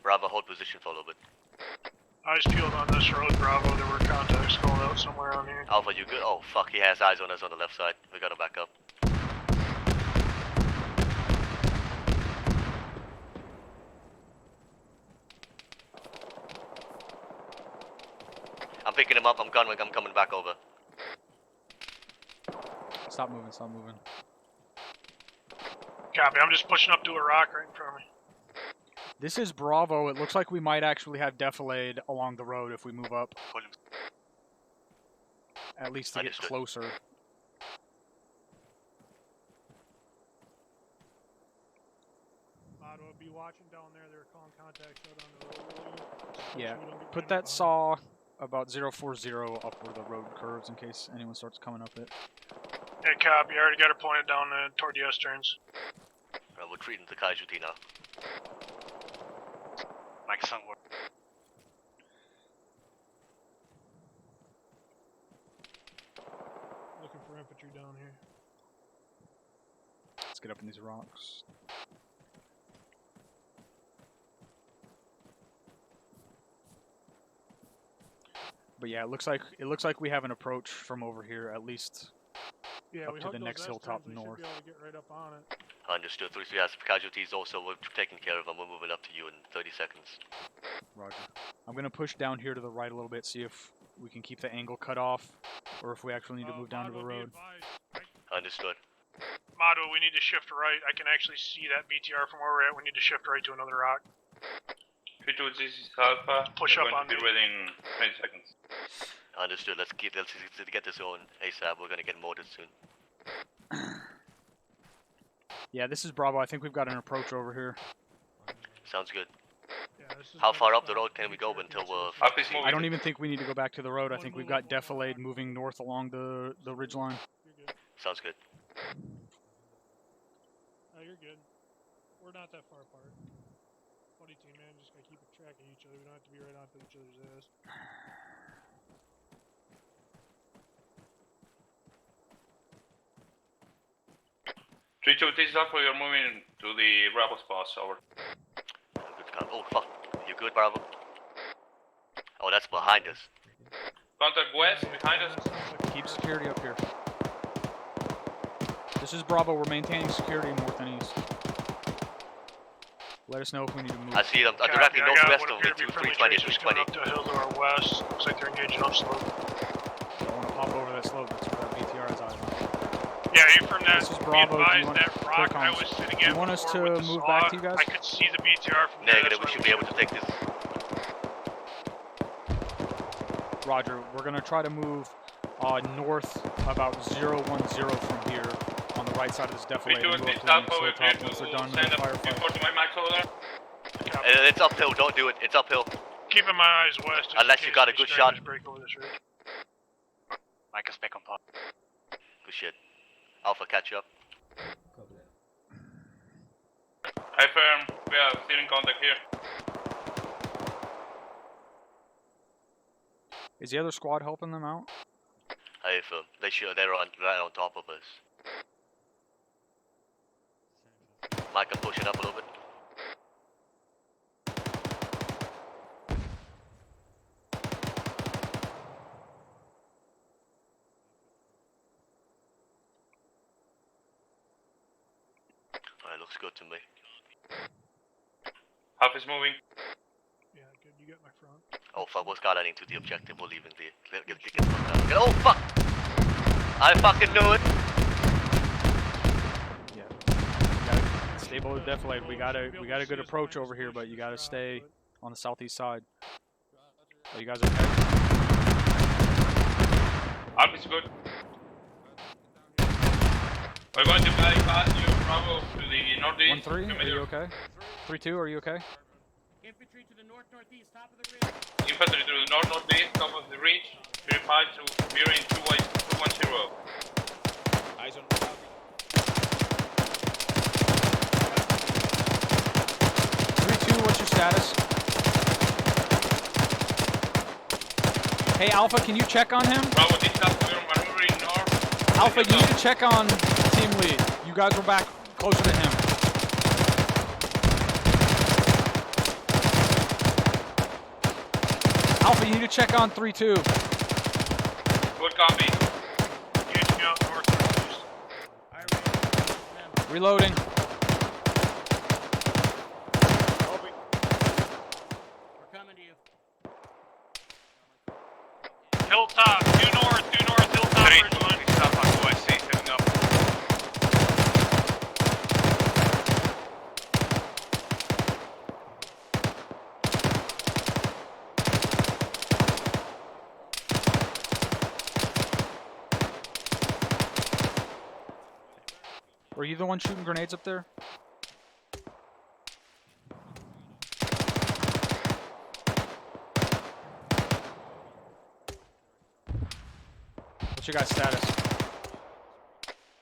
Bravo, hold position for a little bit. Eyes peeled on this road, Bravo. There were contacts called out somewhere on here. Alpha, you good? Oh fuck, he has eyes on us on the left side. We gotta back up. I'm picking him up, I'm coming back over. Stop moving, stop moving. Copy. I'm just pushing up to a rock right in front of me. This is Bravo. It looks like we might actually have defilade along the road if we move up. At least to get closer. Ottawa, be watching down there. They're calling contact shut on the road. Yeah, put that saw about 040 up where the road curves in case anyone starts coming up it. Hey, copy. I already got it pointed down toward the S-turns. We're treating the casualty now. Mike somewhere. Looking for infantry down here. Let's get up in these rocks. But yeah, it looks like we have an approach from over here, at least Yeah, up to the next hilltop north. We should be able to get right up on it. Understood. 3-3 has casualties also. We're taking care of them. We're moving up to you in 30 seconds. Roger. I'm gonna push down here to the right a little bit, see if we can keep the angle cut off, or if we actually need to move down to the road. Understood. Motto, we need to shift right. I can actually see that BTR from where we're at. We need to shift right to another rock. 3-2, this is Alpha. Push We're up going on to be me. ready in 20 seconds. Understood. Let's get this going ASAP. We're gonna get mortared soon. Yeah, this is Bravo. I think we've got an approach over here. Sounds good. Yeah, this is How far up the road can we go until we're... I don't even think we need to go back to the road. I think we've got defilade moving north along the ridge line. Sounds good. Oh, you're good. We're not that far apart. 20 team, man. Just gotta keep track of each other. We don't have to be right on to each other's ass. 3-2, this is Alpha. We are moving to the Bravo spots. Over. Oh, fuck. You good, Bravo? Oh, that's behind us. Contact west, behind us. Keep security up here. This is Bravo. We're maintaining security north and east. Let us know if we need to move. I see them directly northwest of me, 320, 320. Up to a hill to our west. Looks like they're engaging upslope. I want to pop over that slope. That's where our BTR is eyes on. Yeah, you from that. This is Bravo. Do you want that rock I was sitting at. Do you want us to with the move saw, back to you guys? I could see the BTR from there. Negative. We should be able to take this. Roger. We're gonna try to move north about 010 from here on the right side of this defilade. We do Move this up to the Alpha. next We're hilltop clear once to we're done with send the up firefight. 240 max over there. It's uphill. Don't do it. It's uphill. Keeping my eyes west. Unless you got a good shot. Break over this ridge. Mike is back on pod. Good shit. Alpha, catch up. Hi, firm. We are still in contact here. Is the other squad helping them out? Hey, Phil. They're right on top of us. Mike, I'm pushing up a little bit. Alright, looks good to me. Half is moving. Yeah, good. You got my front. Oh fuck, we're skylining to the objective. We're leaving the... Oh fuck! I fucking knew it! Yeah. We gotta stay below the defilade. We got a good approach over here, but you gotta stay on the southeast side. Are you guys okay? Alpha is good. We're going to bypass you, Bravo, to the northeast. 1-3, are you okay? 3-2, are you okay? Infantry to the north-northeast, top of the ridge. Infantry to the north-northeast, top of the ridge. 35 to bearing 210. Eyes on. 3-2, what's your status? Hey, Alpha, can you check on him? Bravo, this is Alpha, we're maneuvering north. Alpha, you need to check on team lead. You guys were back closer to him. Alpha, you need to check on 3-2. Good copy. Engaging out north-northeast. Reloading. We're coming to you. Hilltop, due north, hilltop. This is Alpha, OSC, setting up. Were you the one shooting grenades up there? What's your guys' status?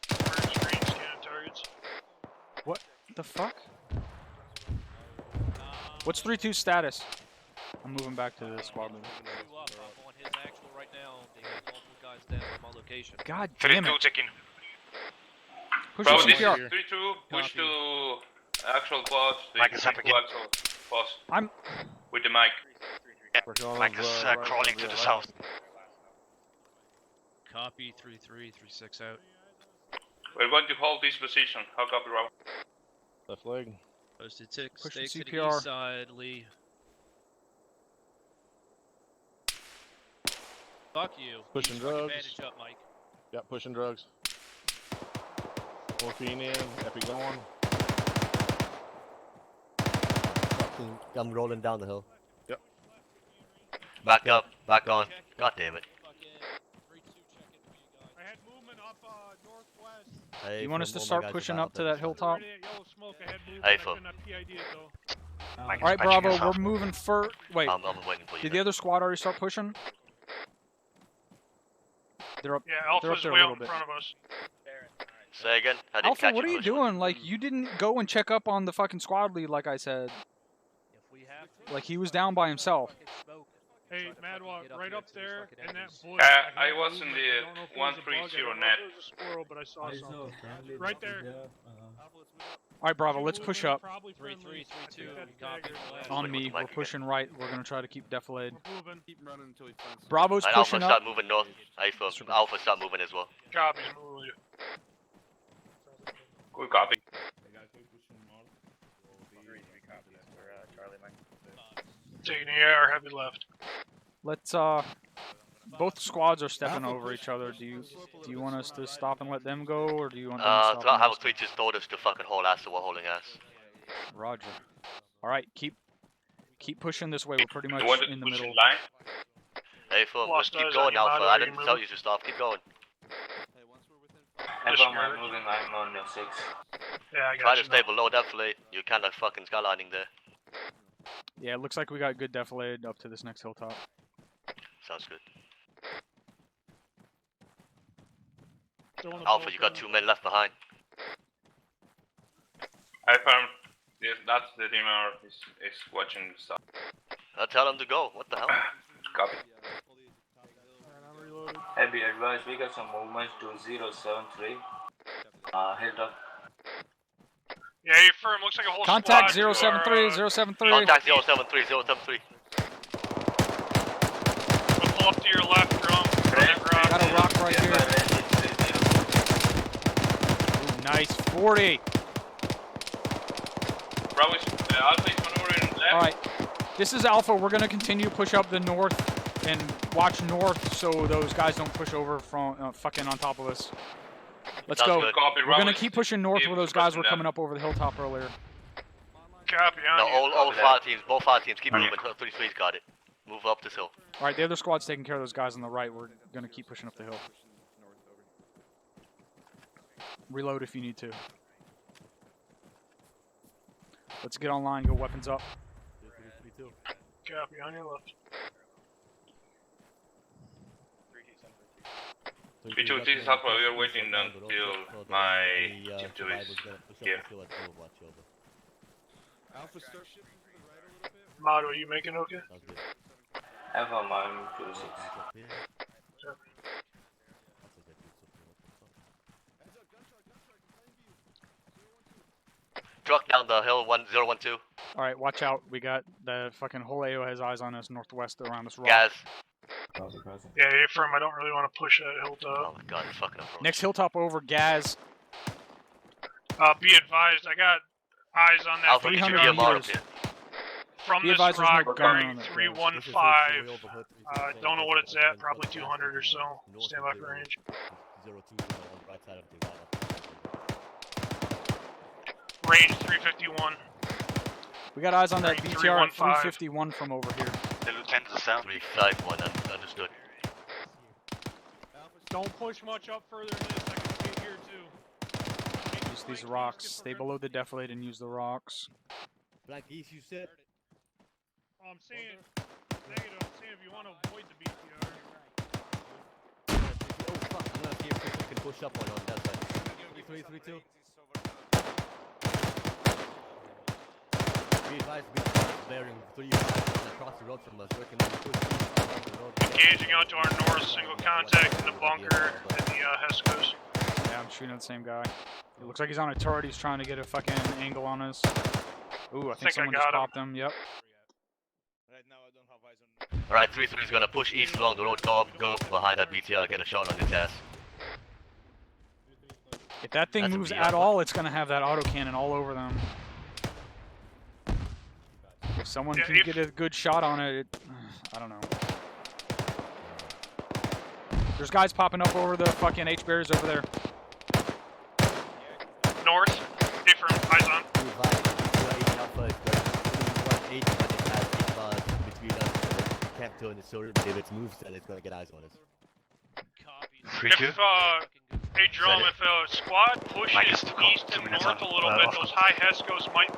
Screen scanning targets. What the fuck? What's 3-2's status? I'm moving back to the squad leader. I'm on his actual right now. They have multiple guys down at my location. God damn it. 3-2 checking. Push Bro, your this is CPR. 3-2, push to actual quads. Mic is up again. I'm... With the mic. Mike is crawling to the south. Copy 3-3, 3-6 out. We're going to hold this position. How copy, Rob? Left leg. Posted tick. Push Stay the to the CPR. east side, Lee. Fuck you. Pushing Use fucking drugs. bandage up, Mike. Yep, pushing drugs. Morphine in, epi going. Fucking, I'm rolling down the hill. Yep. Back up, back on. God damn it. I had movement up northwest. Hey, You want us from to all my start guys are pushing back up to that hilltop? Yellow smoke, I had movement. Hey, I Phil. couldn't have PID it though. Alright, Bravo, we're moving for... Wait, I'm waiting for you. did the other squad already start pushing? They're up, Yeah, they're up Alpha's there a way little out in bit. front of us. Say again? I didn't Alpha, catch what are you push. doing? Like, you didn't go and check up on the fucking squad lead like I said. Like, he was down by himself. Hey, Madwalk, right up there in that bush. I was in the 130 net. There was a squirrel, but I saw something. Right there. Alright, Bravo, let's push up. 3-3, 3-2. On me, we're pushing right. We're gonna try to keep defilade. Keep running until he finds. Bravo's And pushing Alpha up. start moving north. Alpha start moving as well. Copy, move you. Good copy. Taking the air, heavy left. Let's both squads are stepping over each other. Do you want us to stop and let them go, or do you want them to stop? So I and have let us a just told us to fucking haul ass, so we're hauling ass. go? Roger. All right, keep pushing this way. We're pretty much You want to in the push middle. in line? Hey, Phil, let's Lost keep eyes going, on you, Alpha. Mario, I you didn't tell moving? you to stop. Keep going. I'm moving. I'm on your 6. Yeah, I Try got to you. stay below defilade. You're kind of fucking skylining there. Yeah, it looks like we got good defilade up to this next hilltop. Sounds good. Throwing a Alpha, bolt you got down. 2 men left behind. I found. Yes, that's the dimmer is watching the stuff. I'll tell them to go. What the hell? Copy. I'm reloaded. Heavy advice, we got some movements to 073. Head up. Yeah, you're firm. Looks like a whole Contact squad to 073, our, 073. Contact 073, 073. We'll pull up to your left, drum. Got a rock right here. Ooh, nice 40. Bravo is Alpha is maneuvering left. All right, this is Alpha. We're gonna continue to push up the north and watch north so those guys don't push over from fucking on top of us. Let's Sounds go. good. Copy, We're gonna Bravo keep is- pushing north is where those guys were suppressing coming up over the hilltop earlier. Copy on No, you. all 5 teams, both 5 teams, keep moving. 33's got it. Move up this hill. All right, the other squad's taking care of those guys on the right. We're gonna keep pushing up the hill. Reload if you need to. Let's get online. Go weapons up. Copy on your left. 3-2, this is Alpha. We are waiting until my team 2 is here. Alpha start shifting to the right a little bit. Motto, are you making okay? Alpha, I'm to 6. Truck down the hill, 012. All right, watch out. We got the fucking whole AO has eyes on us northwest around this rock. Gas. Yeah, you're firm. I don't really want to push that Oh hilltop. my god, it's fucking approach. Next hilltop over, Gaz. Be advised, I got eyes on that Alpha, get your 300 DMR up meters. here. from Be this advised there's no rock gunner bearing on that 315. Don't know what it's at, probably 200 or so. Stand by for range. 02 on the right side of the Range 351. We got eyes on that Range BTR at 315. 351 from over here. The lieutenant is south. 351, understood. Don't push much up further than this. I can see it here too. Use these rocks. Stay below the defilade and use the rocks. Black East, you said? Oh, I'm saying, negative, I'm saying if you want to avoid the BTR. Oh fuck, I'm gonna see if we can push up on that side. 3-3-2. Be advised, bearing 3-5 across the road from us. We can push along the road. Engaging out to our north, single contact in the bunker and the Heskos. Yeah, I'm shooting at the same guy. It looks like he's on a turret. He's trying to get a fucking angle on us. Ooh, I think someone just popped him. Yep. Alright, 3-3 is gonna push east along the road, go behind that BTR, get a shot on his ass. If that thing That's a moves BR. at all, it's gonna have that autocannon all over them. If someone can get a good shot on it, I don't know. There's guys popping up over the fucking H-barriers over there. North, different, eyes on. Can't do it, so if it moves, then it's gonna get eyes on us. If, hey Jerome, if a squad pushes east and north a little bit, those high Heskos might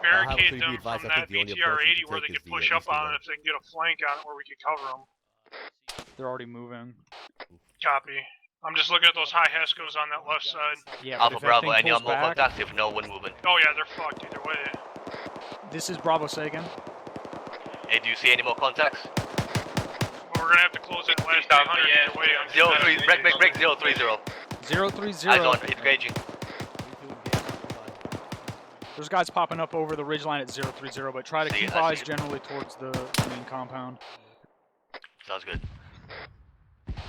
barricade them from that BTR-80 where they could push up on it if they can get a flank on it where we could cover them. They're already moving. Copy. I'm just looking at those high Heskos on that left side. Yeah, Alpha Bravo, any more contact if no one moving? Oh yeah, they're fucked either way. This is Bravo Sagan. Hey, do you see any more contacts? We're gonna have to close it last 300 either way. 0-3, break, 0-3-0. 0-3-0. Eyes on, engaging. There's guys popping up over the ridgeline at 0-3-0, but try to keep eyes generally towards the main compound. Sounds good.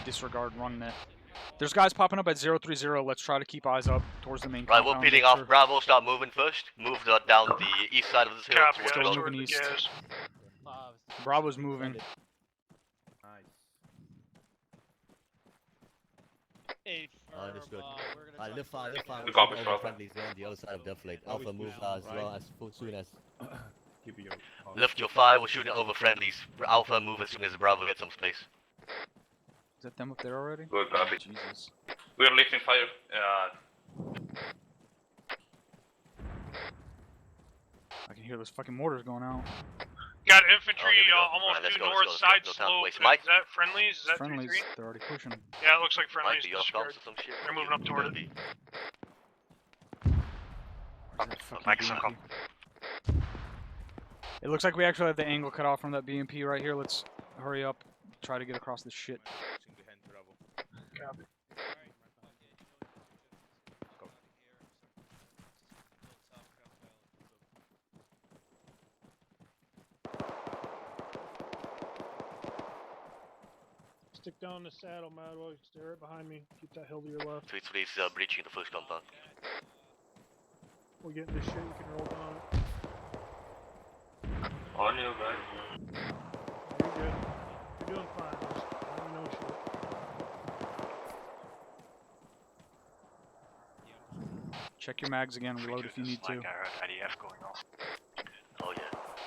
Disregard run net. There's guys popping up at 0-3-0. Let's try to keep eyes up towards the main Right, compound. we're peeling off Bravo, start moving first. Move down the east side of this hill towards the Still road. moving east. Bravo's moving. Understood. Lift fire, We copy, all the friendlies on the other side of defilade. Alpha move as well as soon as. Lift your fire, we're shooting over friendlies. Alpha move as soon as Bravo gets some space. Is that them up there already? Good copy. Jesus. We're lifting fire. I can hear those fucking mortars going out. Got infantry almost Alright, let's due go, north let's go, side no time to slope. waste. Is Mike? that friendlies? Is that Friendlies, 3-3? they're already pushing. Yeah, it looks like Might friendlies be off disappeared. or some shit. They're moving up toward it. It looks like we actually have the angle cut off from that BMP right here. Let's hurry up. Try to get across this shit. Copy. Stick down the saddle, Madwell. Stay right behind me. Keep that hill to your left. 3-3 is breaching the first compound. We're getting this shit. You can roll down it. On you, guys. You're good. You're doing fine. Just let me know shit. Check your mags again. Reload if you need to. IDF going off. Oh yeah.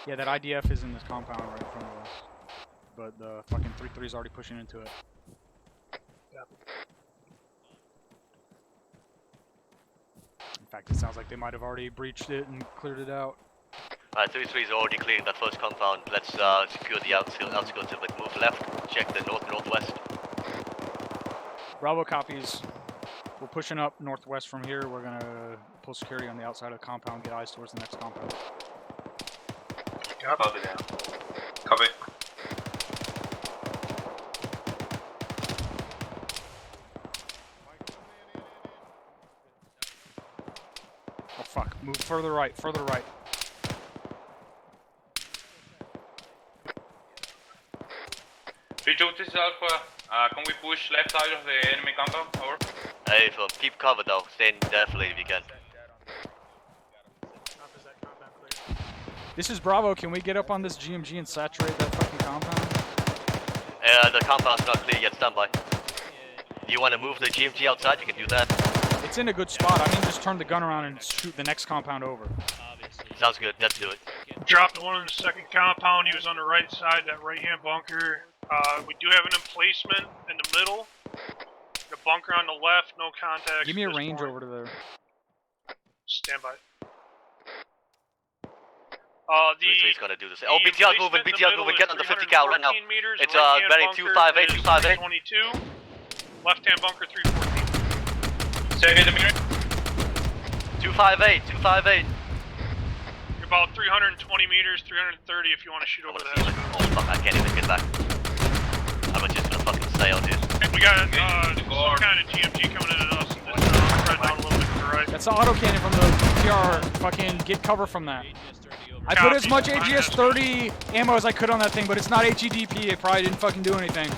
Yeah, that IDF is in this compound right in front of us. But the fucking 3-3 is already pushing into it. In fact, it sounds like they might have already breached it and cleared it out. Alright, 3-3 is already clearing that first compound. Let's secure the outskirts of it. Move left, check the north-northwest. Bravo copies. We're pushing up northwest from here. We're gonna pull security on the outside of the compound, get eyes towards the next compound. Copy down. Copy. Oh fuck, move further right, further right. This is Alpha. Can we push left side of the enemy compound? Over. Hey, so keep cover though. Stay in defilade if you can. This is Bravo, can we get up on this GMG and saturate that fucking compound? The compound's not clear yet, stand by. You want to move the GMG outside, you can do that. It's in a good spot, I mean just turn the gun around and shoot the next compound over. Sounds good, let's do it. Dropped one in the second compound. He was on the right side, that right-hand bunker. We do have an emplacement in the middle. The bunker on the left, no contact. Give me a range over to there. Stand by. The 3-3's gonna do the same. Oh, BTR's moving, BTR's moving. Get on the 50 cal right now. Meters, It's right-hand bearing bunker 258, is 258. 322. Left-hand bunker 314. Say again the meter. 258, 258. You're about 320 meters, 330 if you want to shoot over that. Oh fuck, I can't even get back. I'm just gonna fucking stay out here. We got some kind of GMG coming in at us. Spread out a little bit to the right. That's the auto cannon from the BTR. Fucking get cover from that. I put as much AGS 30 ammo as I could on that thing, but it's not HEDP. It probably didn't fucking do anything.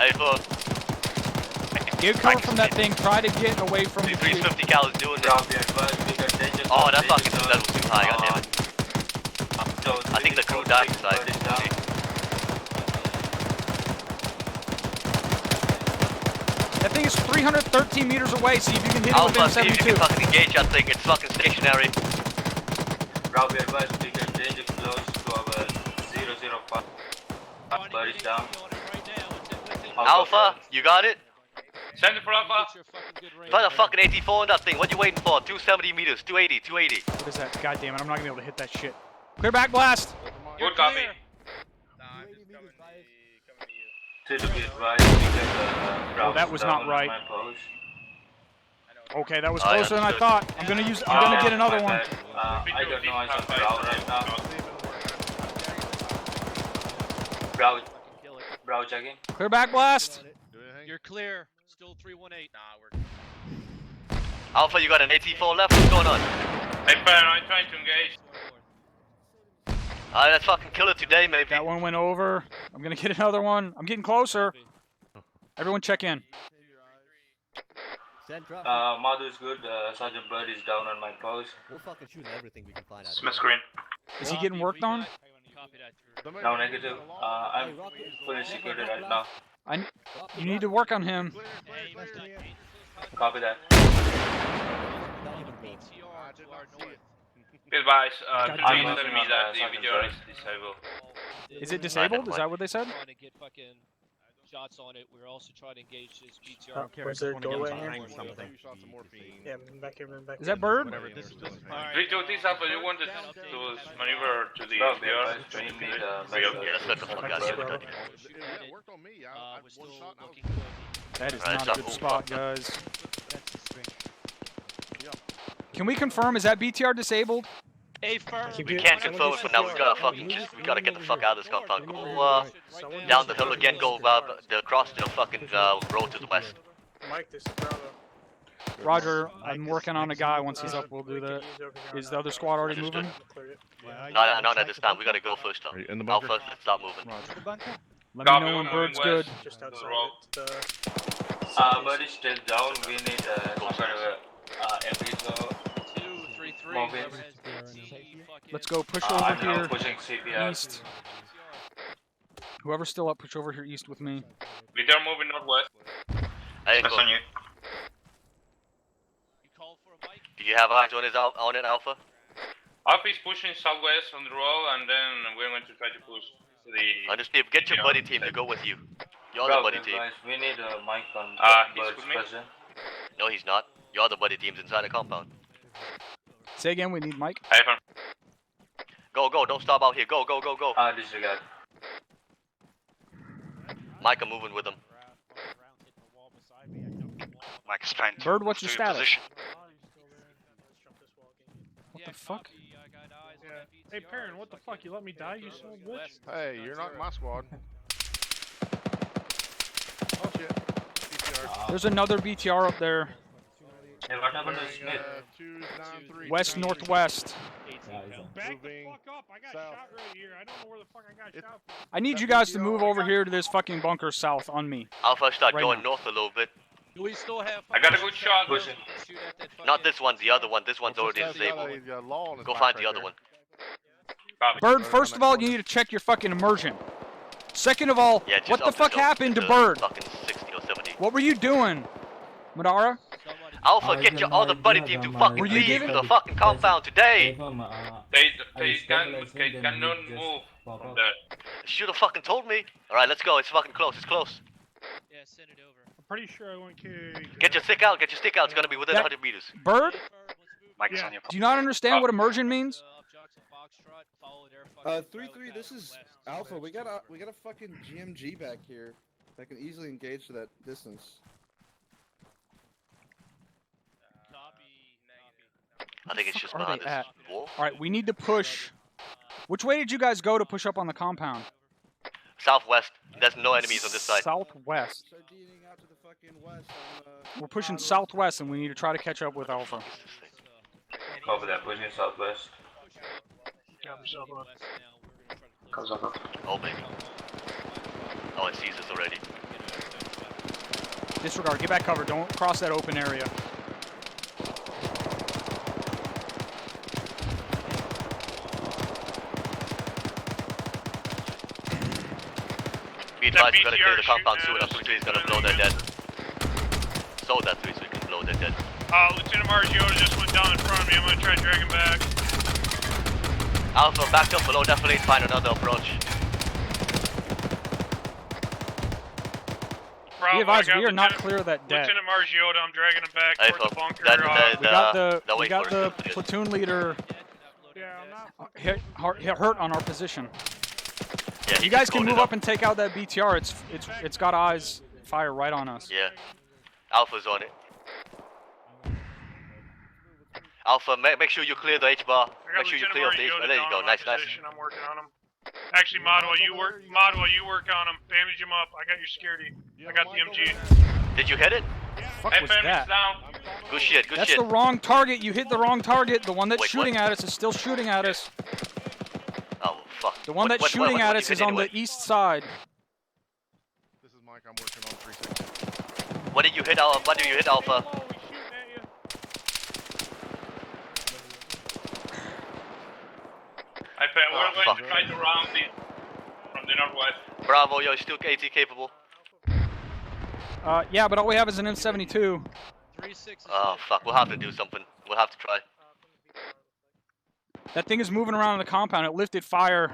Hey, fuck. Get cover from that thing. Try to get away from the 350 cal is doing this. Oh, that fucking that was too high, goddammit. I think the crew died inside. That thing is 313 meters away. See if you can hit it Alpha, within see if 72. you can fucking engage that thing. It's fucking stationary. Rob, be advised, we can change it close to our 005. Bird is down. Alpha, you got it? Send it for Alpha. Put a fucking 84 in that thing. What you waiting for? 270 meters, 280, 280. What is that? God damn it, I'm not gonna be able to hit that shit. Clear back blast. Good copy. To be advised, we can Oh, that was not right. Okay, that was Oh, yeah. closer than I thought. I'm gonna get another one. I don't know, I'm Brow right now. Brow checking. Clear back blast. You're clear. Still 318. Alpha, you got an 84 left? What's going on? Hey, Baron, I'm trying to engage. Alright, let's fucking kill it today, maybe. That one went over. I'm gonna get another one. I'm getting closer. Everyone check in. Madhu is good. Sergeant Bird is down on my post. We'll fucking shoot everything we can find out. Smith screen. Is he getting worked on? No, negative. I'm fully secured right now. You need to work on him. Copy that. Advise, God please damn it. tell me that the video is disabled. Is it disabled? Is that what they said? Trying to get fucking shots on it. We're also trying to engage this BTR. Was there a doorway here? Yeah, back here, back Is that Bird? 320 Alpha, you wanted to maneuver to the No, DR? Yeah, let's get the fuck out of here with that. We're still looking good. That is Alright, not a good spot, guys. Can we confirm, is that BTR disabled? A firm. We can't confirm it for now. We gotta get the fuck out of this compound. Go down the hill again. Go across the fucking road to the west. Mike, this is Bravo. Roger, I'm working on a guy. Once he's up, we'll do that. Is the other squad already moving? No, not at this time. We gotta go first though. In the bunker? Alpha, let's start moving. Let me know when Bird's good. Just outside Bird is still down. We need some kind of MP, so moving. Let's go. Push over here. Pushing CPR. East. Whoever's still up, push over here east with me. We are moving northwest. Hey, That's cool. on you. Do you have eyes on it, Alpha? Alpha is pushing southwest on the road, and then we're going to try to push to the... Understand. Get your buddy team to go with you. You're the buddy team. Guys, we need a mic on he's Bird's with me? present. No, he's not. You're the buddy team's inside the compound. Say again, we need Mike. Go, don't stop out here. Go. Disregard. Mike, I'm moving with him. Mike is trying to Bird, what's your do status? position. What the fuck? Hey, Perrin, what the fuck? You let me die, you son of a bitch? Hey, you're not in my squad. Oh shit. BTR. There's another BTR up there. Hey, what happened to Smith? 293. West northwest. Back the fuck up! I got shot right here. I don't know where the fuck I got shot from. I need you guys to move over here to this fucking bunker south on me. Alpha, start Right going now. north a little bit. Do we still have? I got a good shot. Pushing. Not this one, the other one. This one's already disabled. Go find the other one. Bird, first of all, you need to check your fucking immersion. Second of all, Yeah, just what the up fuck happened to Bird? Fucking 60 or 70. What were you doing, Madara? Alpha, get your other buddy team to fucking leave the fucking compound today. They cannot move from there. Should have fucking told me. Alright, let's go. It's fucking close. It's close. Yeah, send it over. I'm pretty sure I went kick. Get your stick out. It's gonna be within That- 100 meters. Bird? Mike is on your. Do you not understand what immersion means? 3-3. This is Alpha. We got a fucking GMG back here that can easily engage to that distance. I think it's just Are behind they this at? wall. All right, we need to push. Which way did you guys go to push up on the compound? Southwest. There's no enemies on this side. Southwest. Out to the fucking west. We're pushing southwest, and we need to try to catch up with Alpha. Copy that, pushing southwest. Comes up. Oh, baby. Oh, it sees us already. Disregard. Get back cover. Don't cross that open area. Be advised, we gotta clear the compound soon. After 3 is gonna blow their dead. So that 3 so we can blow their dead. Lieutenant Margiotta just went down in front of me. I'm gonna try to drag him back. Alpha, backed up below. Definitely find another approach. Be advised, we are not clear of that deck. Lieutenant Margiotta, I'm dragging him back Hey, towards the bunker. We got the platoon leader hurt on our position. Yeah, you guys can move up and take out that BTR. It's got eyes fire right on us. Yeah. Alpha's on it. Alpha, make sure you clear the H-bar. Make sure you clear the H-bar. There you go. Nice, nice. I'm working on him. Actually, Model, you work on him. Bandage him up. I got your security. I got the MG. Did you hit it? Fuck was that? Down. Good shit, good That's shit. the wrong target. You hit the wrong target. The one that's Wait, shooting what? at us is still shooting at us. Oh, fuck. The one that's What shooting at you us hit is on anyway? the east side. This is Mike. I'm working on 3-6. What did you hit, Alpha? What did you hit, Alpha? We're going to try to round it from the northwest. Bravo, you're still AT capable. Yeah, but all we have is an M72. Oh, fuck. We'll have to do something. We'll have to try. That thing is moving around in the compound. It lifted fire.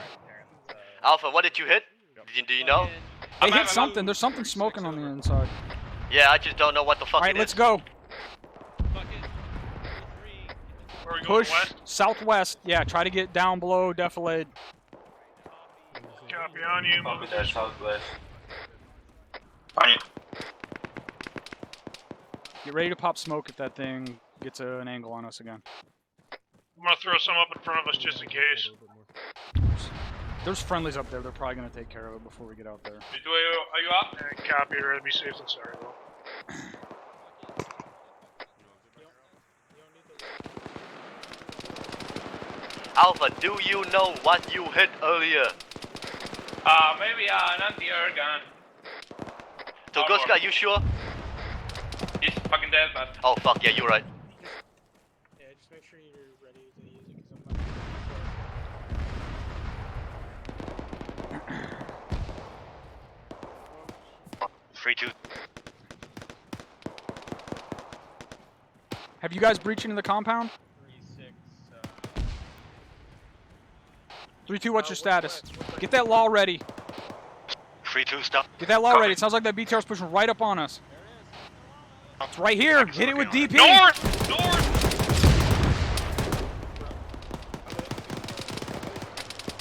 Alpha, what did you hit? Do you know? They hit something. There's something smoking on the inside. Yeah, I just don't know what the fuck All right, it is. let's go. Where are we going, Push west? southwest. Yeah, try to get down below defilade. Copy on you. Copy that, southwest. On you. Get ready to pop smoke if that thing gets an angle on us again. I'm going to throw some up in front of us just in case. There's friendlies up there. They're probably going to take care of it before we get out there. Are you up? Copy. Ready to be safe than sorry, though. Alpha, do you know what you hit earlier? Maybe an anti-air gun. Tunguska, you sure? He's fucking dead, but... Oh, fuck, yeah, you're right. Yeah, just make sure you're ready to use it, because I'm not... 3-2. Have you guys breached into the compound? 3-2, what's your status? Get that law ready. 3-2, stop. Get that law ready. It sounds like that BTR is pushing right up on us. It's right here. Hit it with DP. North! North!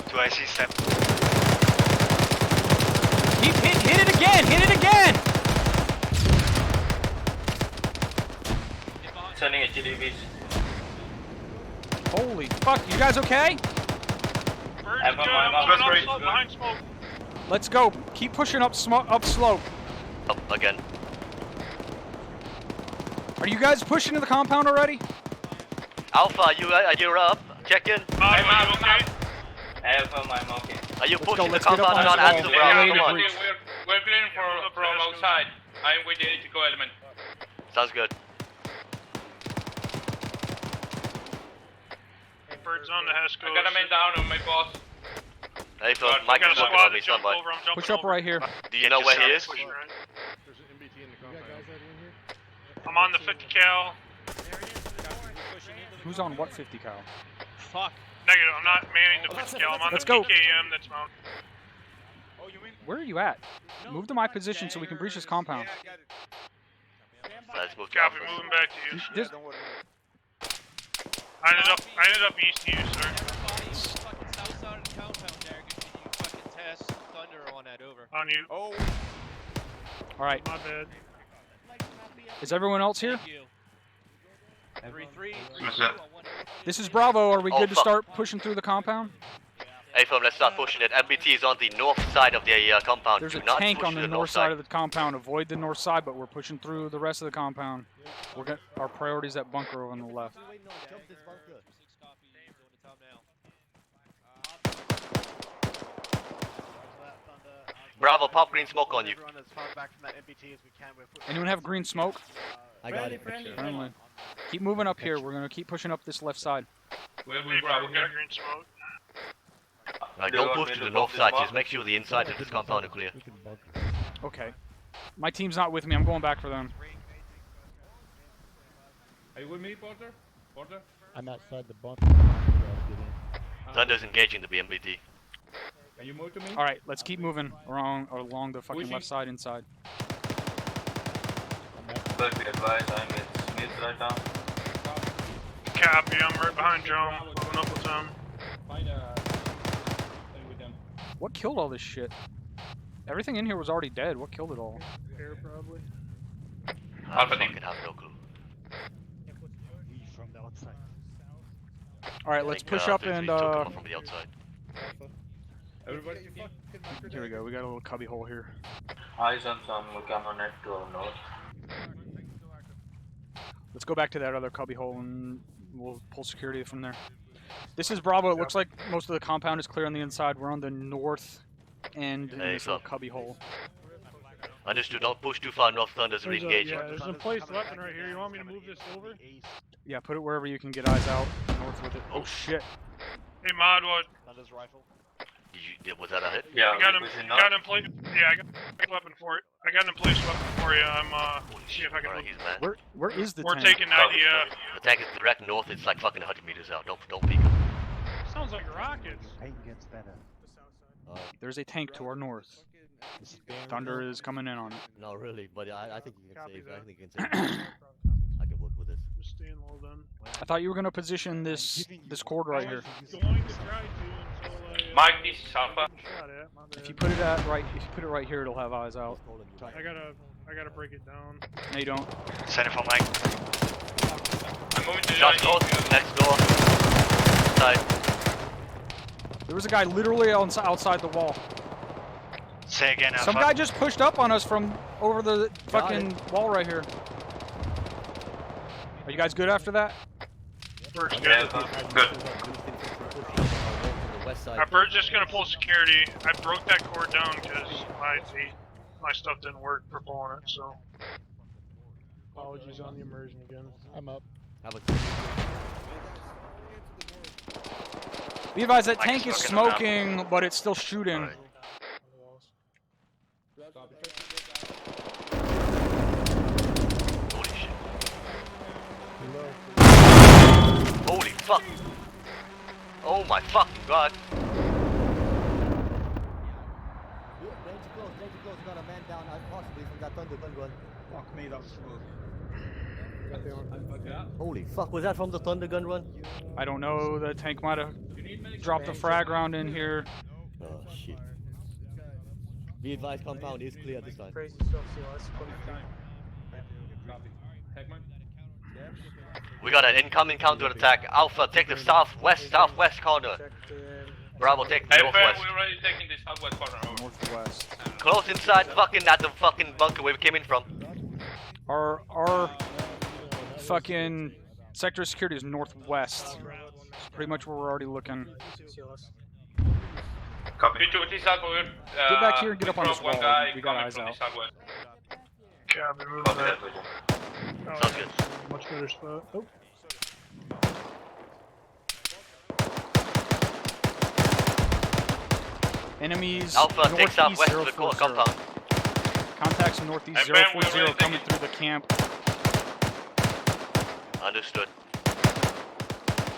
2 IC step. Keep hit it again. Hit it again. Sending a GDVs. Holy fuck. You guys okay? Behind smoke. Let's go. Keep pushing up slope. Up again. Are you guys pushing to the compound already? Alpha, you're up. Check in. I'm okay. Alpha, I'm okay. Are you Let's go, pushing the let's get up compound? on Not this answer, wall. Bravo. Ready to Come on. breach. We're clearing from outside. I'm with the electrical element. Sounds good. Birds on the Hesco. I got a man down on my boss. Hey, Phil, Mike is working on me, standby. Push up right here. Do you know where he is? There's an MBT in the compound. I'm on the 50 cal. Who's on what 50 cal? Fuck. Negative, I'm not manning the 50 cal. I'm on Let's the go. PKM that's mounted. Where are you at? Move to my position so we can breach this compound. Let's move to Copy, Alpha. moving back to you. This- I ended up east of you, sir. Fucking south side of the compound there. Can you fucking test thunder on that over? On you. Oh. All right. My bad. Is everyone else here? Thank you. 3-3. This is Bravo. Are we Oh, good to fuck. start pushing through the compound? Hey, firm, let's start pushing it. MBT is on the north side of the compound. There's Do a not tank push on to the the north side of the compound. Avoid the north side, but we're pushing through the rest of the compound. We're got our priorities at bunker on the left. Bravo, pop green smoke on you. Everyone as far back from that MBT as we can. Anyone have green smoke? I got it. Friendly. Keep moving up here. We're gonna keep pushing up this left side. We got green smoke. Don't push to the north side. Just make sure the inside of this compound is clear. Okay. My team's not with me. I'm going back for them. Are you with me, Porter? Porter? I'm outside the bunker. Thunder's engaging the BMBT. Can you move to me? All right, let's keep moving along the fucking left side inside. But be advised, I'm with Smith right now. Copy, I'm right behind John. Moving up with him. Find with them. What killed all this shit? Everything in here was already dead. What killed it all? Air probably. I fucking have no clue. From the outside. All right, let's push up and from the outside. Everybody, here we go. We got a little cubby hole here. Eyes on some camera net to our north. Let's go back to that other cubby hole and we'll pull security from there. This is Bravo. It looks like most of the compound is clear on the inside. We're on the north end in this little cubby hole. Understood. Don't push too far north. Thunder's re-engaging. Yeah, there's a placed weapon right here. You want me to move this over? Yeah, put it wherever you can get eyes out. North with it. Oh shit. Hey, Mod, what? Thunder's rifle. Was that a hit? Yeah, I got him in place. Yeah, I got a weapon for it. I got an emplaced weapon for you. I'm see if I can. Where is the We're tank? taking 90. The tank is direct north. It's like fucking 100 meters out. Don't peek. Sounds like rockets. Paint gets better. There's a tank to our north. Thunder is coming in on it. No, really, but I think you can save. that. I think you can save. I can work with this. Just staying low then. I thought you were gonna position this cord right here. Going to try to until Mike, this is Alpha. shot at. My bad. If you put it at right, if you put it right here, it'll have eyes out. I gotta break it down. No, you don't. Send it for Mike. I'm moving to Shot join close. Next door. Side. There was a guy literally outside the wall. Say again, Alpha. Some guy just pushed up on us from over the fucking wall right here. Are you guys good after that? Bird's good. Good. Bird's just gonna pull security. I broke that cord down because my stuff didn't work for pulling it, so. Apologies on the immersion again. I'm up. Be advised that tank is smoking on that. smoking, but it's still shooting. Holy shit. Holy fuck. Oh my fucking god. Danger close. You got a man down, possibly from that thunder gun run. Fuck me, that's smooth. Holy fuck, was that from the thunder gun run? I don't know. The tank might have dropped a frag round in here. Oh shit. Be advised, compound is clear this time. We got an incoming counter attack. Alpha, take the southwest corner. Bravo, take the Hey, northwest. we're already taking the southwest corner. Over. Northwest. Close inside fucking at the fucking bunker where we came in from. Our fucking sector of security is northwest. It's pretty much where we're already looking. Copy. This is Alpha. Get back here and get up on this one wall. guy We got coming eyes from the out. southwest. Yeah, I've been moving Copy that. that. Oh, Sounds good. Much better spot. Oh. Enemies Alpha, take northeast southwest to the 040. compound. Contacts northeast Hey, Ben, we're 040 already coming taking- through the camp. Understood.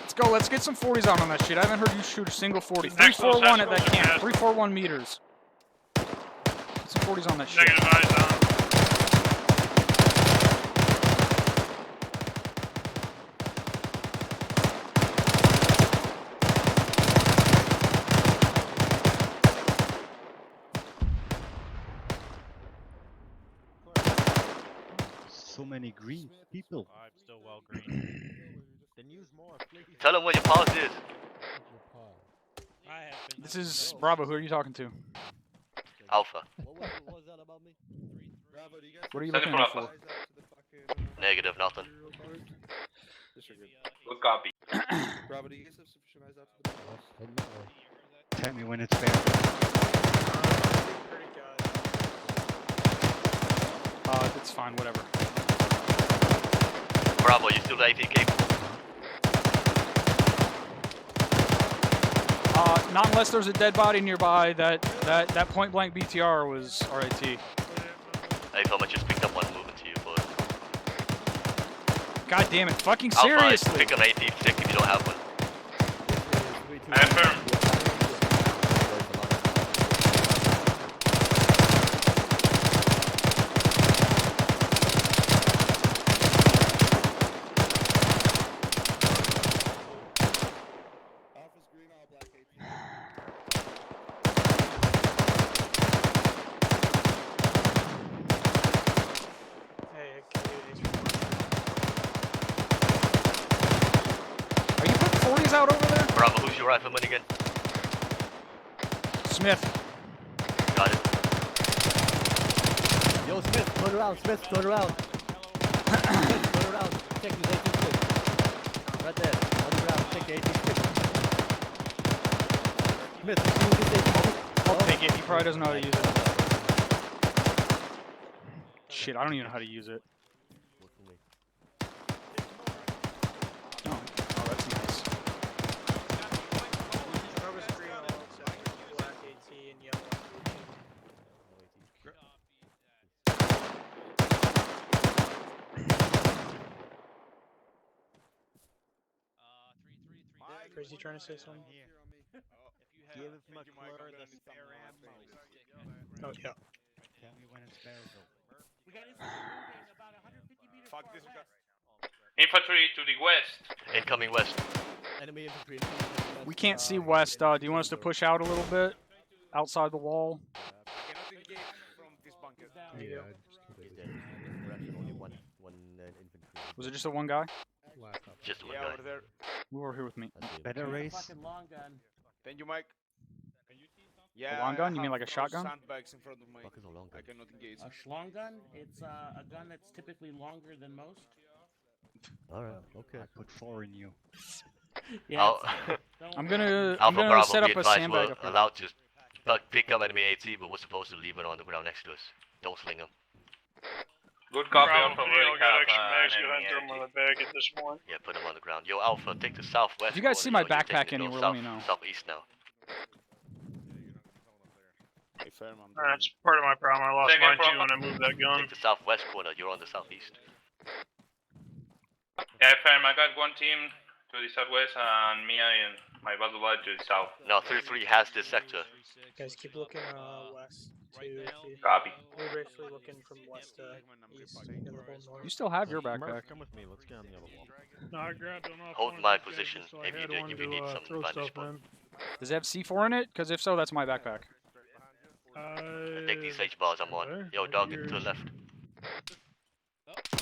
Let's go. Let's get some 40s out on that shit. I haven't heard you shoot a single 40. Next close, 341 at that that's camp. close. 341 meters. Get some 40s on that shit. Negative eyes on. so many green people. I'm still well green. Then use more, please. Tell them what your pause is. I have been This is Bravo. Who are you talking to? Alpha. What was that about me? Bravo, do you guys What are you have looking Send at for for? eyes out to the fucking, Negative, nothing. Disregard. Good copy. Bravo, do you guys have sufficient eyes out to the box? Tell me when it's fair. It's fine. Whatever. Bravo, you still AT capable? Not unless there's a dead body nearby. That point blank BTR was RAT. Hey, Tom, I just picked up one moving to you, but... God damn it! Fucking Alpha, seriously! pick an AT stick if you don't have one. I affirm. Alpha's green, all black 18. Are you putting 40s out over there? Bravo, who's your rifleman again? Smith. Got it. Yo, Smith, turn around, Smith, turn around. Smith, turn around. Check his 18 stick. Right there, on the ground, check the 18 stick. Smith, you see this 18 stick? I'll take it. He probably doesn't know how to use it. Shit, I don't even know how to use it. Work for me. Oh, that's nice. Crazy trying to say something? Give McClure the spare ammo. Oh, yeah. Tell me when it's bearable. We got moving about 150 meters Fuck far this west. Infantry to the west. Incoming west. Enemy infantry. We can't see west. Do you want us to push out a little bit? Outside the wall? I cannot engage from this bunker. Yeah, just keep it. We're actually only one infantry. Was it just the one guy? Just one Yeah, guy. over there. Who over here with me? Better race. Fucking long gun. Thank you, Mike. Yeah, long gun? I You mean have like a those shotgun? Sandbags in front of my. Fuck is a long I gun? cannot engage. A schlong gun? It's a gun that's typically longer than most. Alright, okay. I put 4 in you. Yeah, I'm gonna Alpha Bravo, set be up a advised, sandbag we're up here. allowed to pick up enemy AT, but we're supposed to leave it on the ground next to us. Don't sling them. Good copy. Bravo, Alpha, we all got have, extra mags. Go enemy ahead and throw them AT. on the bag at this point. Yeah, put them on the ground. Yo, Alpha, take the southwest. If you guys see corner, my yo, you're backpack taking it anywhere, north, let me know. Southeast now. Hey, firm, I'm That's part of my problem. I lost Second mine too from- when I moved that gun. Take the southwest corner. You're on the southeast. Yeah, firm. I got one team to the southwest and Mia and my battle lad to the south. No, 3-3 has this sector. Guys, keep looking west to Copy. We're basically looking from west to east and the whole north. You still have your backpack. Come with me. Let's get on the other wall. No, I grabbed one off. Hold one of my these guys position just so I if you had do- one if you to, need some throw vantage stuff point. in. Does it have C4 in it? Because if so, that's my backpack. Take these H bars I'm on. there, Yo, right dog, here. to the left.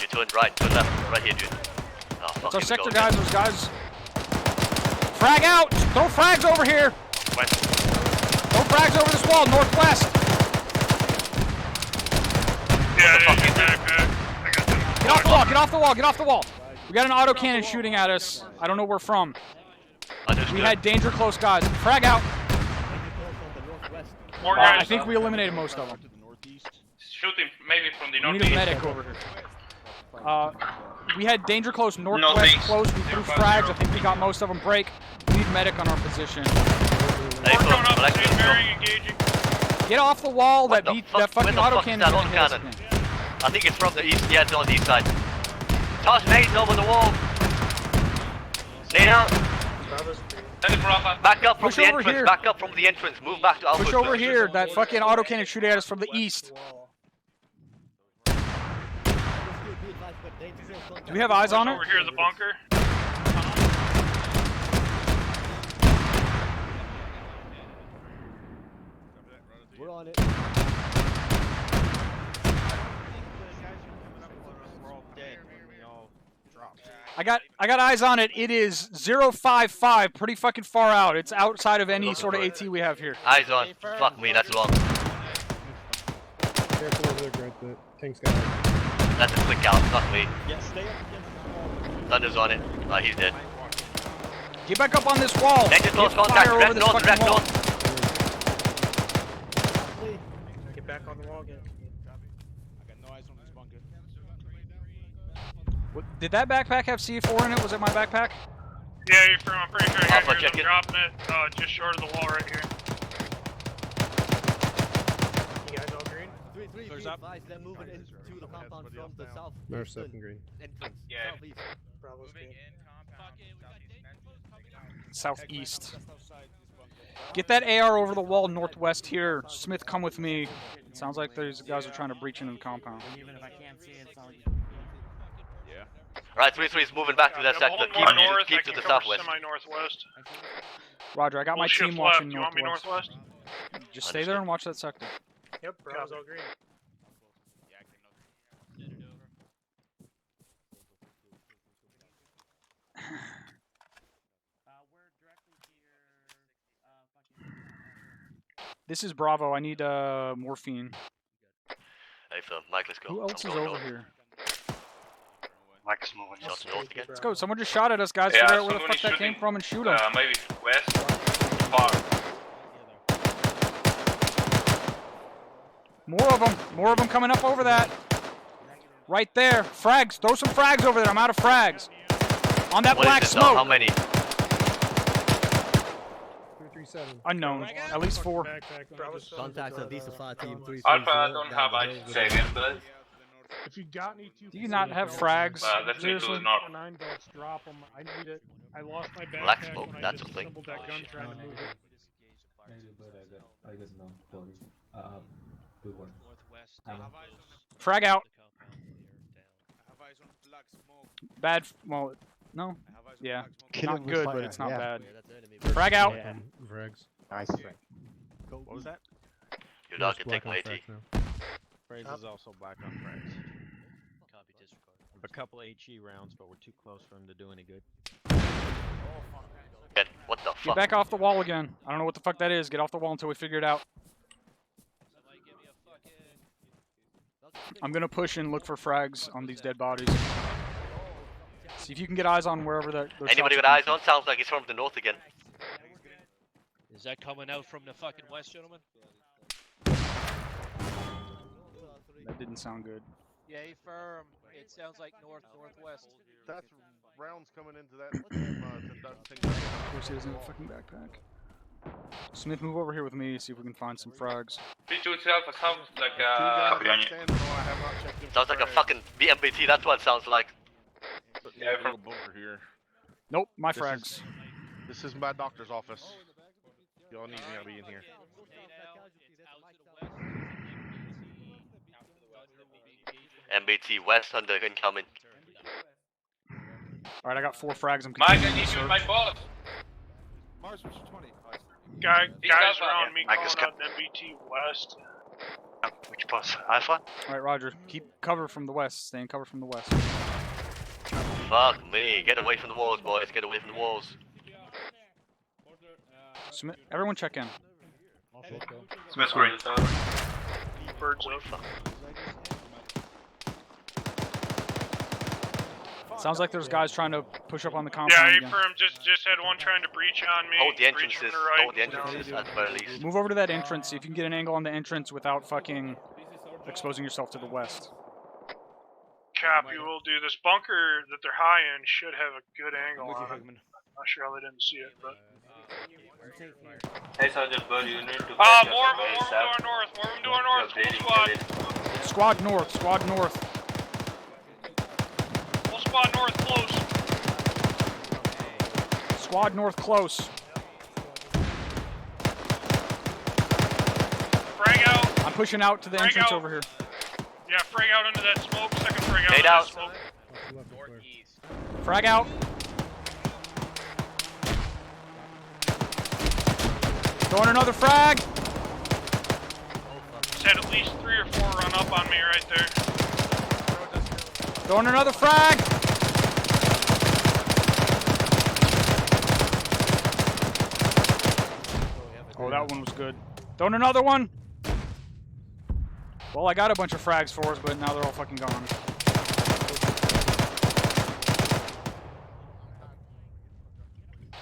You turn right, to the left. Right here, dude. Oh, That's fuck, our here we sector, go guys. again. Those guys. Frag out! Throw frags over here! West. Throw frags over this wall, northwest! Yeah, it is your backpack. I got them. Get off the wall, get off the wall, get off the wall! We got an autocannon shooting at us. I don't know where from. Understood. We had danger close guys. Frag out! More guys. I think we eliminated most of them. Shooting maybe from the We need a northeast. medic over here. We had danger close, northwest Northeast. close. We threw frags. I think we got most of them. Break. We need medic on our position. Hey, We're Phil, coming up, Alexa, same go. bearing, engaging. Get off the wall. What That the fuck? that fucking Where the fuck is autocannon that is gonna hit us autocannon? again. I think it's from the east. Yeah, it's on the east side. Toss nades over the wall. Nade out. Send it for Alpha. Back up from Push the over entrance. here. Back up from the entrance. Move back to Alpha. Push over here. That fucking autocannon shooting at us from the east. Do we have eyes on it? Over here in the bunker. We're on it. Yeah, I got eyes on it. It is 055, pretty fucking far out. It's outside of any sort of AT we have here. Eyes on. Fuck me, that's long. Careful over there, Grant. Tank's got it. That's a quick out, fuck me. Yeah, stay up against the wall. Thunder's on it. Oh, he's dead. Get back up on this wall. Get close contact, direct north, direct north. Get back on the wall again. I got no eyes on this bunker. Did that backpack have C4 in it? Was it my backpack? Yeah, you're from, I'm pretty sure I got Alpha, yours. check I'm it. dropping it just short of the wall right here. You guys all green? 3-3, be advised, they're moving into the compound from the south. North, south, and green. Entrance. Yeah. Southeast. Bravo's green. Southeast. Get that AR over the wall northwest here. Smith, come with me. It sounds like these guys are trying to breach into the compound. Even if I can't see it, it's not like Yeah. Right, 3-3 is moving back to that I'm sector. holding one north, Keep I to can the cover southwest. semi-northwest. Roger, I got my We'll shift team left. watching You want me northwest. northwest? Just stay there and watch that sector. Yep, Bravo's all green. This is Bravo. I need morphine. Hey, so Mike, let's go. Who else I'm is going over north. here? Mike's moving. Shots north again. Let's go. Someone just shot at us, guys. Yeah, Figure out where the someone fuck is that came shooting, from and shoot them. Maybe west. Far. More of them. More of them coming up over that. Right there. Frags. Throw some frags over there. I'm out of frags. On that What black is it, smoke. How many? 337. Unknown. At least 4. Contacts of these fire team 3-3. Alpha, I don't have eyes. Say again, but If you got any Do you not have frags? that's me Seriously? to north. 9 belts, drop them. I need it. I lost my Black backpack smoke, when I that's a thing. disassembled that gun trying to move it. Frag out. Bad. Well, no. Yeah. Not good, but it's not bad. Frag out. Yeah, frags. Nice. What was that? Your dog Just can take black my on AT. frags now. Phrase is also black on frags. A couple HE rounds, but we're too close for him to do any good. Get, what the Get fuck? back off the wall again. I don't know what the fuck that is. Get off the wall until we figure it out. I'm gonna push and look for frags on these dead bodies. See if you can get eyes on wherever that. Anybody with eyes on? Sounds like he's from the north again. Is that coming out from the fucking west, gentlemen? That didn't sound good. Yeah, firm. It sounds like northwest. That's rounds coming into that. Of course, he doesn't have a fucking backpack. Smith, move over here with me. See if we can find some frags. P2 itself sounds like Copy on you. Sounds like a fucking BMBT. That's what it sounds like. Yeah, from bunker here. Nope, my frags. This is my doctor's office. Y'all need me, I'll be in here. MBT West under incoming. Alright, I got 4 frags. I'm Mike, I continuing need to you in search. my boss. Mars, what's your 20? Guys Alpha, around yeah. me Mike calling is out MBT West. Which boss? Alpha? Alright, Roger. Keep cover from the west. Stay in cover from the west. Fuck me. Get away from the walls, boys. Get away from the walls. Smith, everyone check in. Smith's green. Birds up. Sounds like there's guys trying to push up on the Yeah, compound again. A-firm just had one trying to breach on me. Hold the Breach from entrances. the right. Hold the entrances at the very least. Move over to that entrance. See if you can get an angle on the entrance without fucking exposing yourself to the west. Copy, we'll do this. Bunker that they're high in should have a good angle on it. Not sure how they didn't see it, but... Hey, Sergeant Bird, you need to... more of them to our north. More of them to our north. Full squad. Squad north. Squad north. Full squad north, close. Squad north close. Frag out. I'm pushing out to the Frag entrance out. over here. Yeah, frag out into that smoke. Second frag out Nade into out. that smoke. Frag out. Throwing another frag. Just had at least 3 or 4 run up on me right there. Throwing another frag. that one was good. Throwing another one! Well, I got a bunch of frags for us, but now they're all fucking gone.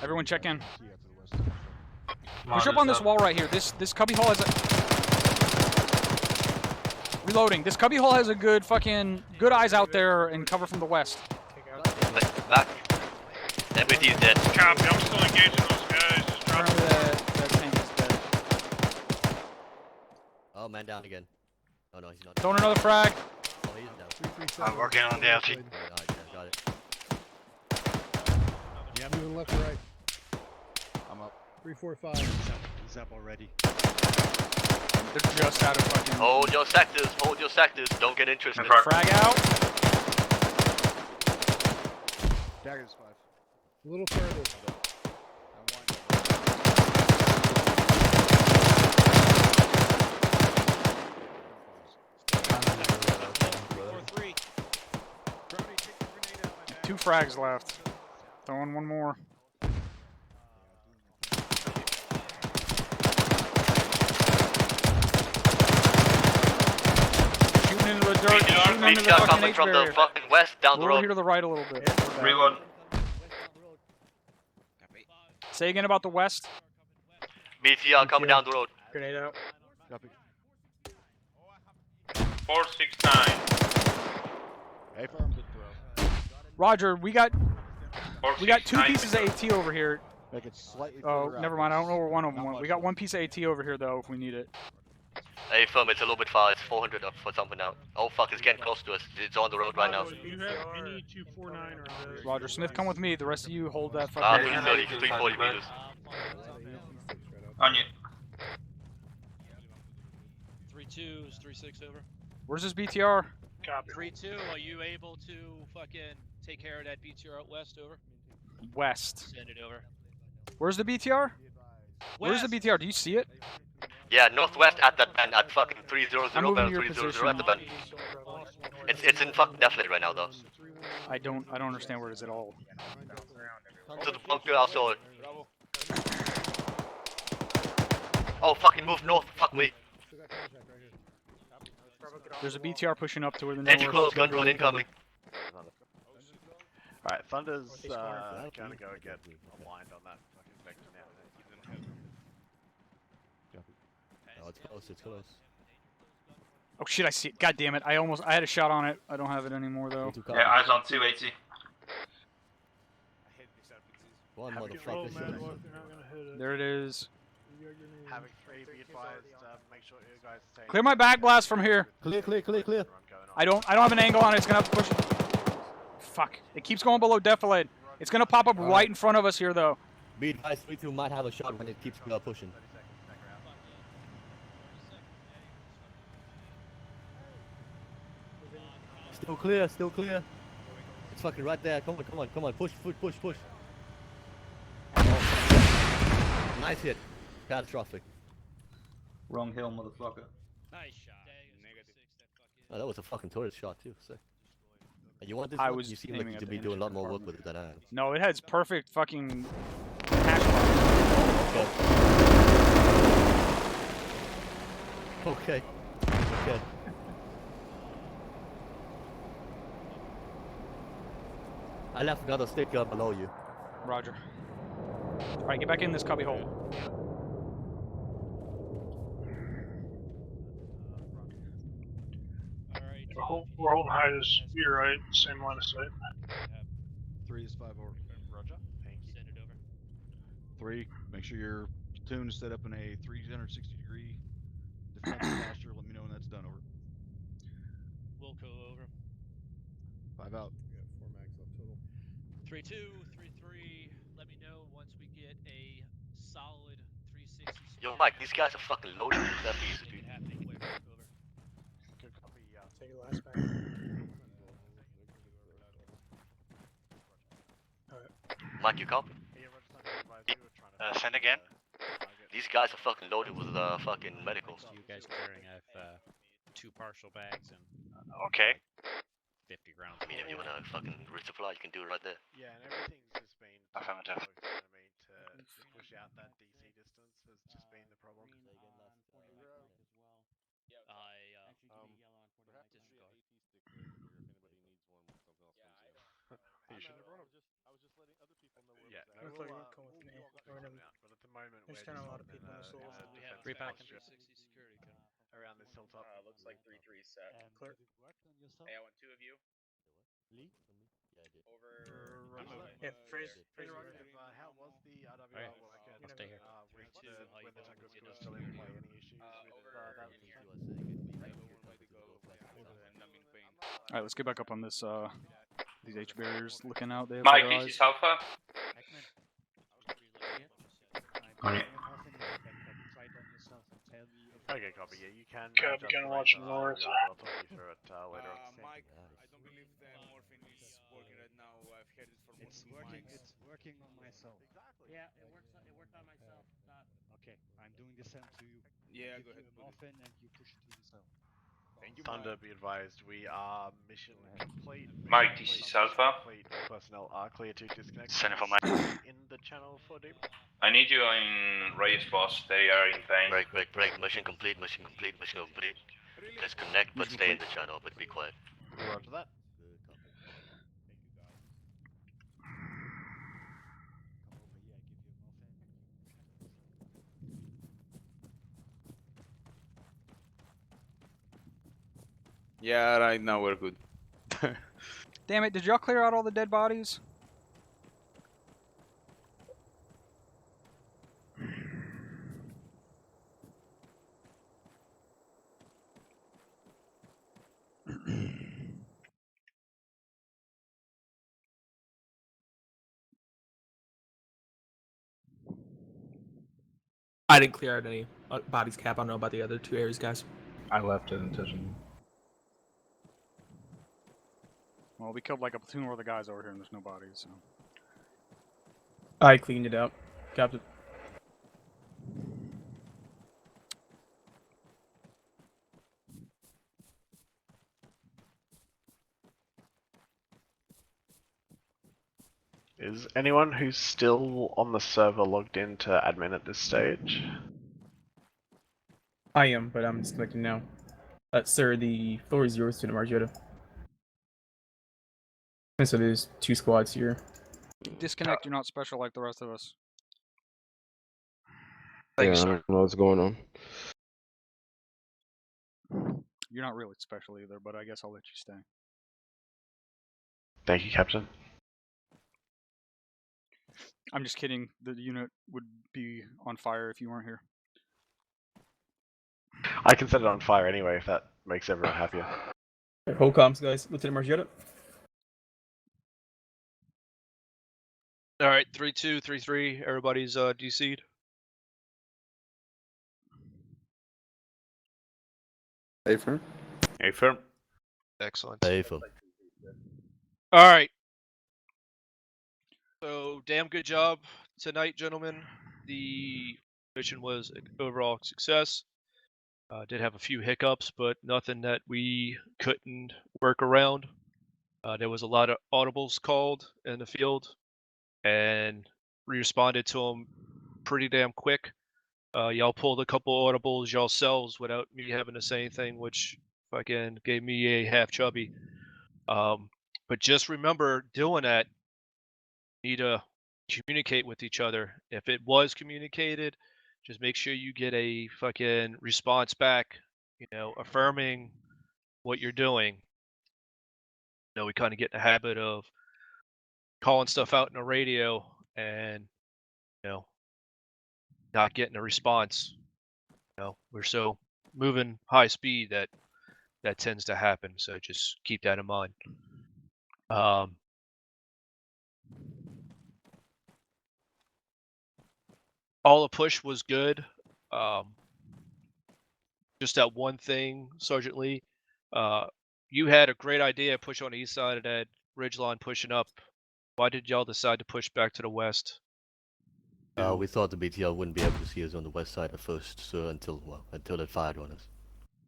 Everyone check in. Push up on this wall right here. This cubby hole has a... Reloading. This cubby hole has a good eyes out there and cover from the west. Back. Everybody is dead. Copy, I'm still engaging those guys. Just drop them. That tank is dead. Oh, man down again. Oh no, he's not. Throwing another frag. Oh, he's down. I'm working on the LT. Alright, yeah, got it. Yeah, moving left to right. I'm up. 3, 4, 5. He's up already. They're just out of fucking... Hold your sectors, don't get interested. Frag out. Daggers 5. A little further. Two frags left. Throwing one more. Shooting into the dirt. Shooting into the fucking coming H from barrier. the fucking west down the Over road. here to the right a little bit. Reload. Say again about the west. BTR coming down the road. Grenade out. Copy. 469. A firm to throw. Roger, we got 2 469. pieces of AT over here. Make it slightly Oh, further out, never mind. I don't know please. where one of them Not went. much We got further. one piece of AT over here though, if we need it. Hey, firm, it's a little bit far. It's 400 up for something now. Oh fuck, it's getting close to us. It's on the road right now. Do you have any 249 or other? Roger, Smith, come with me. The rest of you hold that Ah, fucking... 330, 340 meters. On you. 3-2 is 3-6 over. Where's this BTR? Copy. 3-2, are you able to fucking take care of that BTR out west? Over. West. Send it over. Where's the BTR? Where's the BTR? Do you see it? Yeah, northwest at that bend, at fucking 300, I'm moving bend to your 300 position. at the bend. It's in fucking definite right now though. I don't understand where it is at all. To the bunker also. Oh fucking move north, fuck me. There's a BTR pushing up to where the Edge north. close, gun run incoming. Alright, Thunder's gonna go get aligned on that fucking vector now. Oh, it's close, it's close. Oh shit, I see it. God damn it. I had a shot on it. I don't have it anymore though. Yeah, eyes on 280. One Oh, motherfucker. man, look, they're not gonna hit it. There it is. Having 3, be advised, make sure you guys stay. Clear my back blast from here. Clear, clear, clear, clear. I don't have an angle on it. It's gonna have to push. Fuck. It keeps going below defilade. It's gonna pop up right in front of us here though. Be advised, 3-2 might have a shot when it keeps pushing. Still clear, still clear. It's fucking right there. Come on, come on, come on. Push, push, push, push. Oh. Nice hit. Catastrophic. Wrong hill, motherfucker. Nice shot. Oh, that was a fucking turret shot too. Sick. And you want this I one? was You seem aiming like you at to the be doing a lot engine more work with it than I am. No, it has perfect fucking hash Okay. Okay. I left another stick below you. Roger. Alright, get back in this cubby hole. We're holding high as you're right, same line of sight. 3 is 5 over. Roger. Thank you. Send it over. 3, make sure your platoon is set up in a 360 degree defensive posture. Let me know when that's done. Over. Wilco over. 5 out. We got 4 mags left total. 3-2, 3-3. Let me know once we get a solid 360. Yo, Mike, these guys are fucking loaded with that piece, dude. Happening quick. Over. Good copy. Take it last back. Mike, you copy? Send again. These guys are fucking loaded with fucking medicals. You guys carrying? I have 2 partial bags and Okay. 50 rounds. I mean, if you wanna fucking resupply, you can do it right there. Yeah, and everything's just been. Affirmative. to push out that DC distance has just been the problem. Perhaps there should be an AT stick there if anybody needs one when something else comes in. You should have brought them. I was just letting other people know where Yeah, it was no, at. we'll with me. walk We're gonna something out, but at the moment There's we're kind just of a lot of holding people in this little we have Repack 360 security around this hilltop. Looks like 3-3 set. clear. Hey, I want 2 of you. Lee? Yeah, I did. Over. Yeah, freeze. Freeze roger. How was the RWR work at, I'll stay here. with when the jungle crew was still in play? Any issues with over I in think here. you are saying it. We have your cover to the northwest and southwest. All right, let's get back up on this. These H barriers looking out there. Mike, this is Alpha. Okay, copy. Yeah, you can. Copy, just gonna wait watch for north. I'll talk you through it later on. Mike, I don't believe the morphine is working right now. I've heard it for It's working. It's working on myself. Exactly. Yeah, it works on myself. Okay, I'm doing the same to you. Yeah, I go give ahead. you a muffin and you push it to yourself. Thank you, Thunder, Mike. be advised, we are mission complete. Mike, this is Alpha. Complete. Personnel are clear to disconnect. Send it for Mike. In the channel for deep. I need you in Reyes boss. They are in pain. Break. Mission complete. Mission complete. Disconnect, but stay in the channel, but be quiet. Roger that. Good copy. Come over here, I give you a muffin. Yeah, right now we're good. Damn it! Did y'all clear out all the dead bodies? I didn't clear out any bodies, Cap. I don't know about the other 2 areas, guys. I left it intentionally. Well, we killed like a platoon worth of guys over here, and there's no bodies. So. I cleaned it out, Captain. Is anyone who's still on the server logged into admin at this stage? I am, but I'm disconnecting now. Sir, the floor is yours, Student Margiotta. And so there's 2 squads here. Disconnect. You're not special like the rest of us. Yeah, I don't know what's going on. You're not really special either, but I guess I'll let you stay. Thank you, Captain. I'm just kidding. The unit would be on fire if you weren't here. I can set it on fire anyway if that makes everyone happier. Hold comms, guys. Lieutenant Margiotta. All right, 3-2, 3-3. Everybody's DC'd. Affirm. Affirm. Excellent. Affirm. All right. So, damn good job tonight, gentlemen. The mission was an overall success. Did have a few hiccups, but nothing that we couldn't work around. There was a lot of audibles called in the field, and we responded to them pretty damn quick. Y'all pulled a couple audibles yourselves without me having to say anything, which fucking gave me a half chubby. But just remember, doing that, you need to communicate with each other. If it was communicated, just make sure you get a fucking response back, affirming what you're doing. We kind of get in the habit of calling stuff out in the radio and, not getting a response. We're so moving high speed that tends to happen. So just keep that in mind. All the push was good. Just that one thing, Sergeant Lee. You had a great idea, push on the east side of that ridgeline pushing up. Why did y'all decide to push back to the west? We thought the BTR wouldn't be able to see us on the west side at first, so until they fired on us.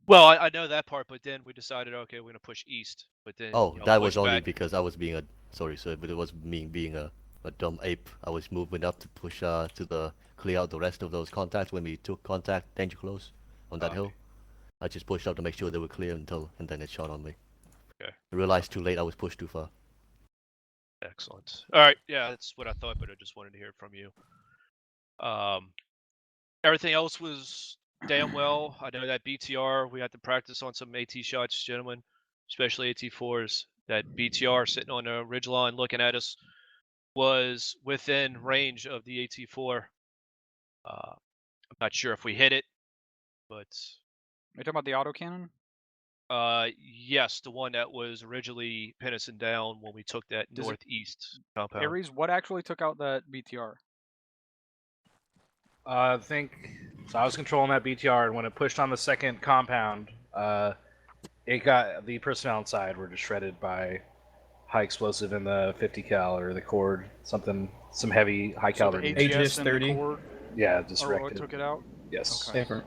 Well, I know that part, but then we decided, okay, we're gonna push east. But then that was only back. because I was being a sorry, sir, but it was me being a a dumb ape. I was moving up to push clear out the rest of those contacts when we took contact danger close on that hill. I just pushed up to make sure they were clear and then it shot on me. Okay. I realized too late I was pushed too far. Excellent. All right, yeah, that's what I thought, but I just wanted to hear it from you. Everything else was damn well. I know that BTR, we had to practice on some AT shots, gentlemen, especially AT4s. That BTR sitting on a ridgeline looking at us was within range of the AT4. I'm not sure if we hit it, but... Are you talking about the autocannon? Yes, the one that was originally pinning us down when we took that northeast compound. Aries, what actually took out that BTR? I think so. I was controlling that BTR, and when it pushed on the second compound, it got the personnel inside were just shredded by high explosive in the 50 cal or the cord, some heavy high caliber. AGS 30. Yeah, just wrecked what it. took it out? Yes. Okay.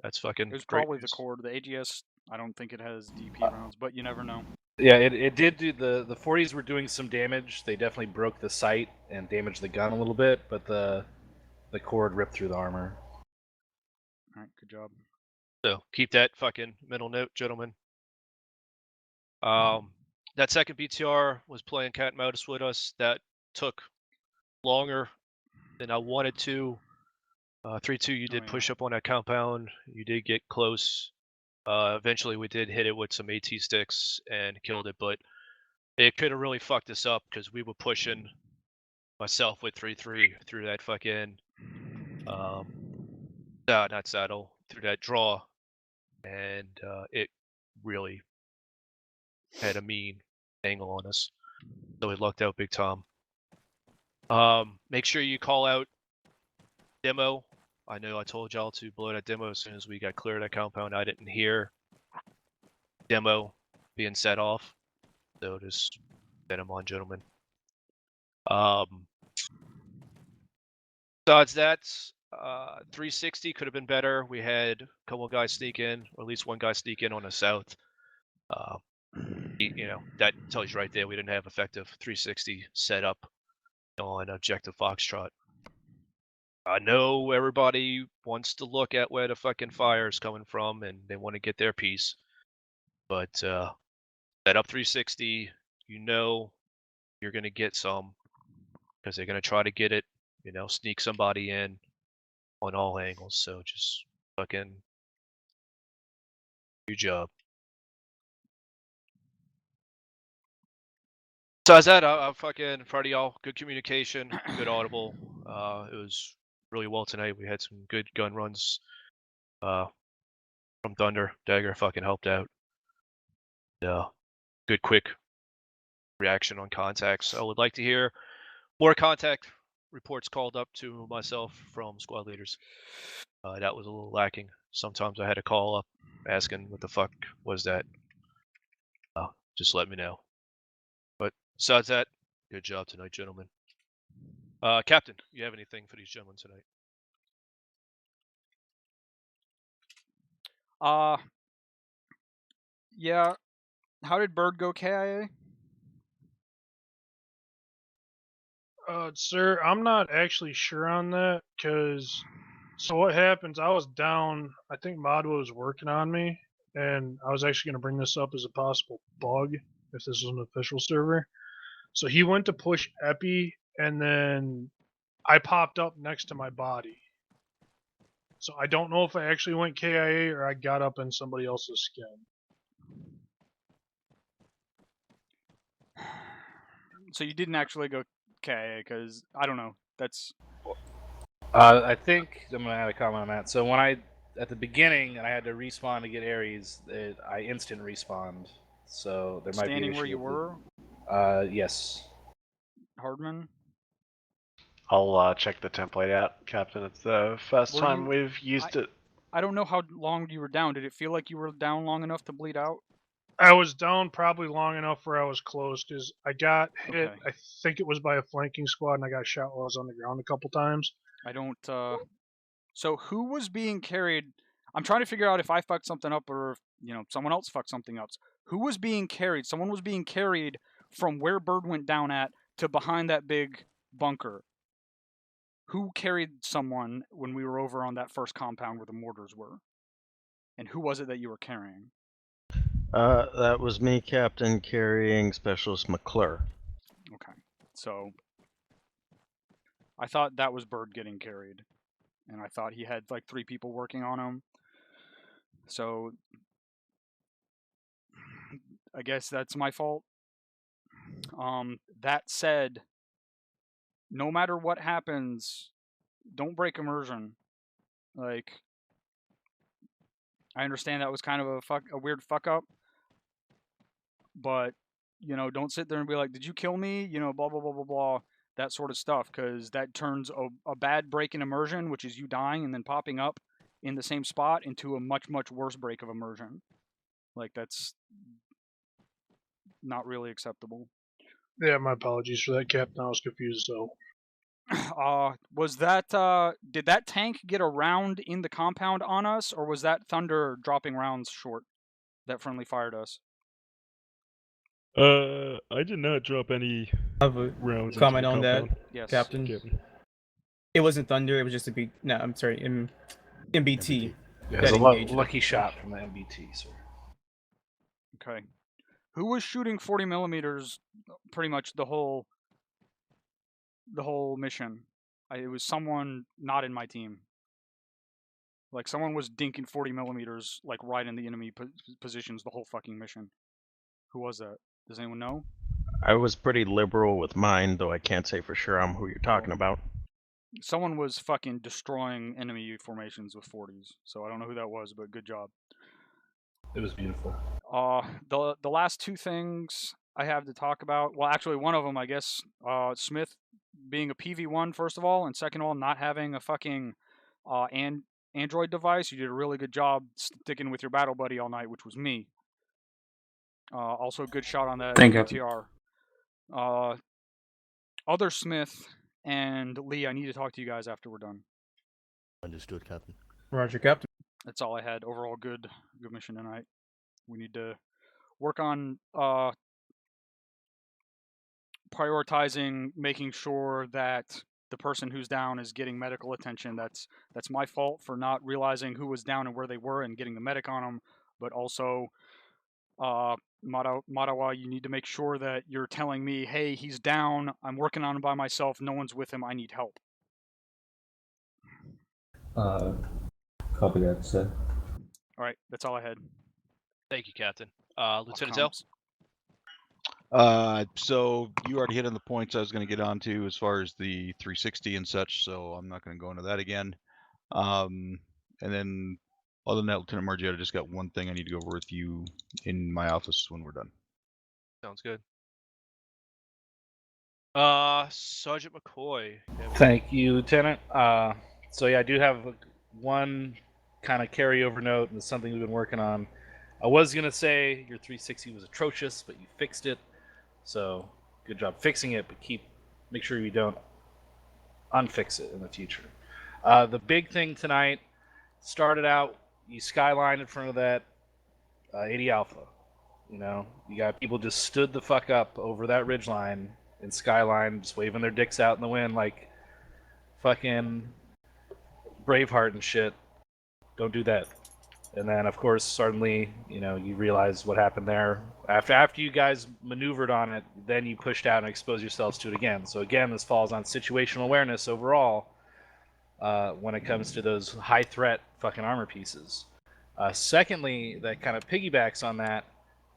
That's fucking. It was great probably the news. cord. The AGS, I don't think it has DP rounds, but you never know. Yeah, it did do the 40s were doing some damage. They definitely broke the sight and damaged the gun a little bit, but the cord ripped through the armor. All right, good job. So keep that fucking mental note, gentlemen. That second BTR was playing cat and mouse with us. That took longer than I wanted to. 3-2, you did push up on that compound. You did get close. Eventually, we did hit it with some AT sticks and killed it, but it could have really fucked us up because we were pushing myself with 3-3 through that fucking not saddle, through that draw, and it really had a mean angle on us, so we lucked out big time. Make sure you call out demo. I know I told y'all to blow that demo as soon as we got clear of that compound. I didn't hear demo being set off, so just set them on, gentlemen. Besides that, 360 could have been better. We had a couple of guys sneak in, or at least one guy sneak in on the south. You know, that tells you right there we didn't have effective 360 set up on Objective Foxtrot. I know everybody wants to look at where the fucking fire is coming from and they want to get their piece. But set up 360, you know you're going to get some because they're going to try to get it, you know, sneak somebody in on all angles. So just fucking do your job. Besides that, I'm fucking proud of y'all. Good communication, good audible. It was really well tonight. We had some good gun runs from Thunder. Dagger fucking helped out. Good quick reaction on contacts. I would like to hear more contact reports called up to myself from squad leaders. That was a little lacking. Sometimes I had to call up asking what the fuck was that. Just let me know. But besides that, good job tonight, gentlemen. Captain, you have anything for these gentlemen tonight? Yeah. How did Bird go KIA? Sir, I'm not actually sure on that, because so what happens, I was down, I think Modwa was working on me, and I was actually going to bring this up as a possible bug, if this was an official server. So he went to push Epi, and then I popped up next to my body. So I don't know if I actually went KIA or I got up in somebody else's skin. So you didn't actually go KIA because I don't know. That's. I think I'm gonna add a comment on that. So when at the beginning and I had to respawn to get Aries, I instant respawned. So there might be an Standing issue where you with were? Yes. Hardman? I'll check the template out, Captain. It's the first Were time you- we've used it. I don't know how long you were down. Did it feel like you were down long enough to bleed out? I was down probably long enough where I was close, because I got hit, Okay. I think it was by a flanking squad, and I got shot while I was on the ground a couple times. I don't, So who was being carried? I'm trying to figure out if I fucked something up or if, you know, someone else fucked something up. Who was being carried? Someone was being carried from where Bird went down at to behind that big bunker. Who carried someone when we were over on that first compound where the mortars were? And who was it that you were carrying? That was me, Captain, carrying Specialist McClure. Okay, so I thought that was Bird getting carried, and I thought he had like 3 people working on him. So I guess that's my fault. That said, no matter what happens, don't break immersion. Like, I understand that was kind of a weird fuck up, but you know, don't sit there and be like, "Did you kill me?" You know, blah blah blah blah blah, that sort of stuff, because that turns a bad break in immersion, which is you dying and then popping up in the same spot, into a much worse break of immersion. Like, that's not really acceptable. Yeah, my apologies for that, Captain. I was confused, so. Was that did that tank get a round in the compound on us, or was that Thunder dropping rounds short that friendly fired us? I did not drop any rounds into Comment the on that, compound. Yes. Captain. It wasn't Thunder. It was just a B. No, I'm sorry. MBT. Yeah, it was a lucky shot from the MBT, sir. Okay. Who was shooting 40 millimeters pretty much the whole mission? It was someone not in my team. Like, someone was dinking 40 millimeters like right in the enemy positions the whole fucking mission. Who was that? Does anyone know? I was pretty liberal with mine, though I can't say for sure I'm who you're talking about. Someone was fucking destroying enemy formations with 40s. So I don't know who that was, but good job. It was beautiful. The last 2 things I have to talk about. Well, actually, one of them, I guess, Smith being a PV1 first of all, and second of all, not having a fucking Android device. You did a really good job sticking with your battle buddy all night, which was me. Also, good shot on that BTR. Other Smith and Lee, I need to talk to you guys after we're done. Understood, Captain. Roger, Captain. That's all I had. Overall, good mission tonight. We need to work on prioritizing making sure that the person who's down is getting medical attention. That's my fault for not realizing who was down and where they were and getting the medic on them. But also, Madawa, you need to make sure that you're telling me, hey, he's down. I'm working on him by myself. No one's with him. I need help. Copy that, sir. All right, that's all I had. Thank you, Captain. Lieutenant Comms. Zell? So you already hit on the points I was going to get onto as far as the 360 and such, so I'm not going to go into that again. And then, other than that, Lieutenant Margiotta, I just got one thing I need to go over with you in my office when we're done. Sounds good. Sergeant McCoy. Thank you, Lieutenant. So yeah, I do have one kind of carryover note, and it's something we've been working on. I was gonna say your 360 was atrocious, but you fixed it. So good job fixing it, but make sure you don't unfix it in the future. The big thing tonight started out, you skyline in front of that 80 Alpha. You know, you got people just stood the fuck up over that ridgeline in skyline, just waving their dicks out in the wind like fucking Braveheart and shit. Don't do that. And then, of course, suddenly, you know, you realize what happened there. After you guys maneuvered on it, then you pushed out and exposed yourselves to it again. So again, this falls on situational awareness overall when it comes to those high-threat fucking armor pieces. Secondly, that kind of piggybacks on that,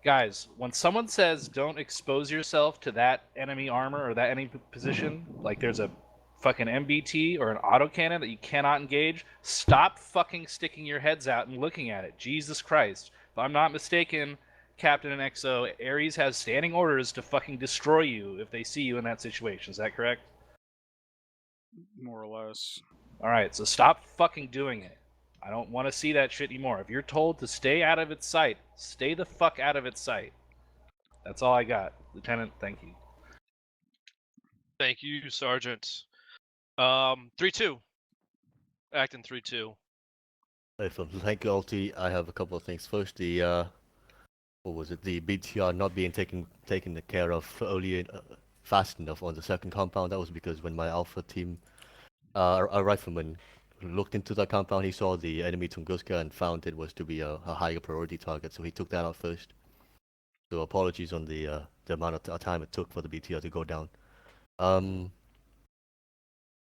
guys, when someone says don't expose yourself to that enemy armor or that enemy position, like there's a fucking MBT or an autocannon that you cannot engage, stop fucking sticking your heads out and looking at it. Jesus Christ. If I'm not mistaken, Captain and XO, Ares has standing orders to fucking destroy you if they see you in that situation. Is that correct? More or less. Alright, so stop fucking doing it. I don't want to see that shit anymore. If you're told to stay out of its sight, stay the fuck out of its sight. That's all I got. Lieutenant, thank you. Thank you, Sergeant. 3-2. Acting 3-2. Hey, thank you, LT. I have a couple of things. First, the what was it? The BTR not being taken care of earlier fast enough on the second compound. That was because when my Alpha team, a rifleman, looked into that compound, he saw the enemy Tunguska and found it was to be a higher priority target, so he took that out first. So apologies on the amount of time it took for the BTR to go down.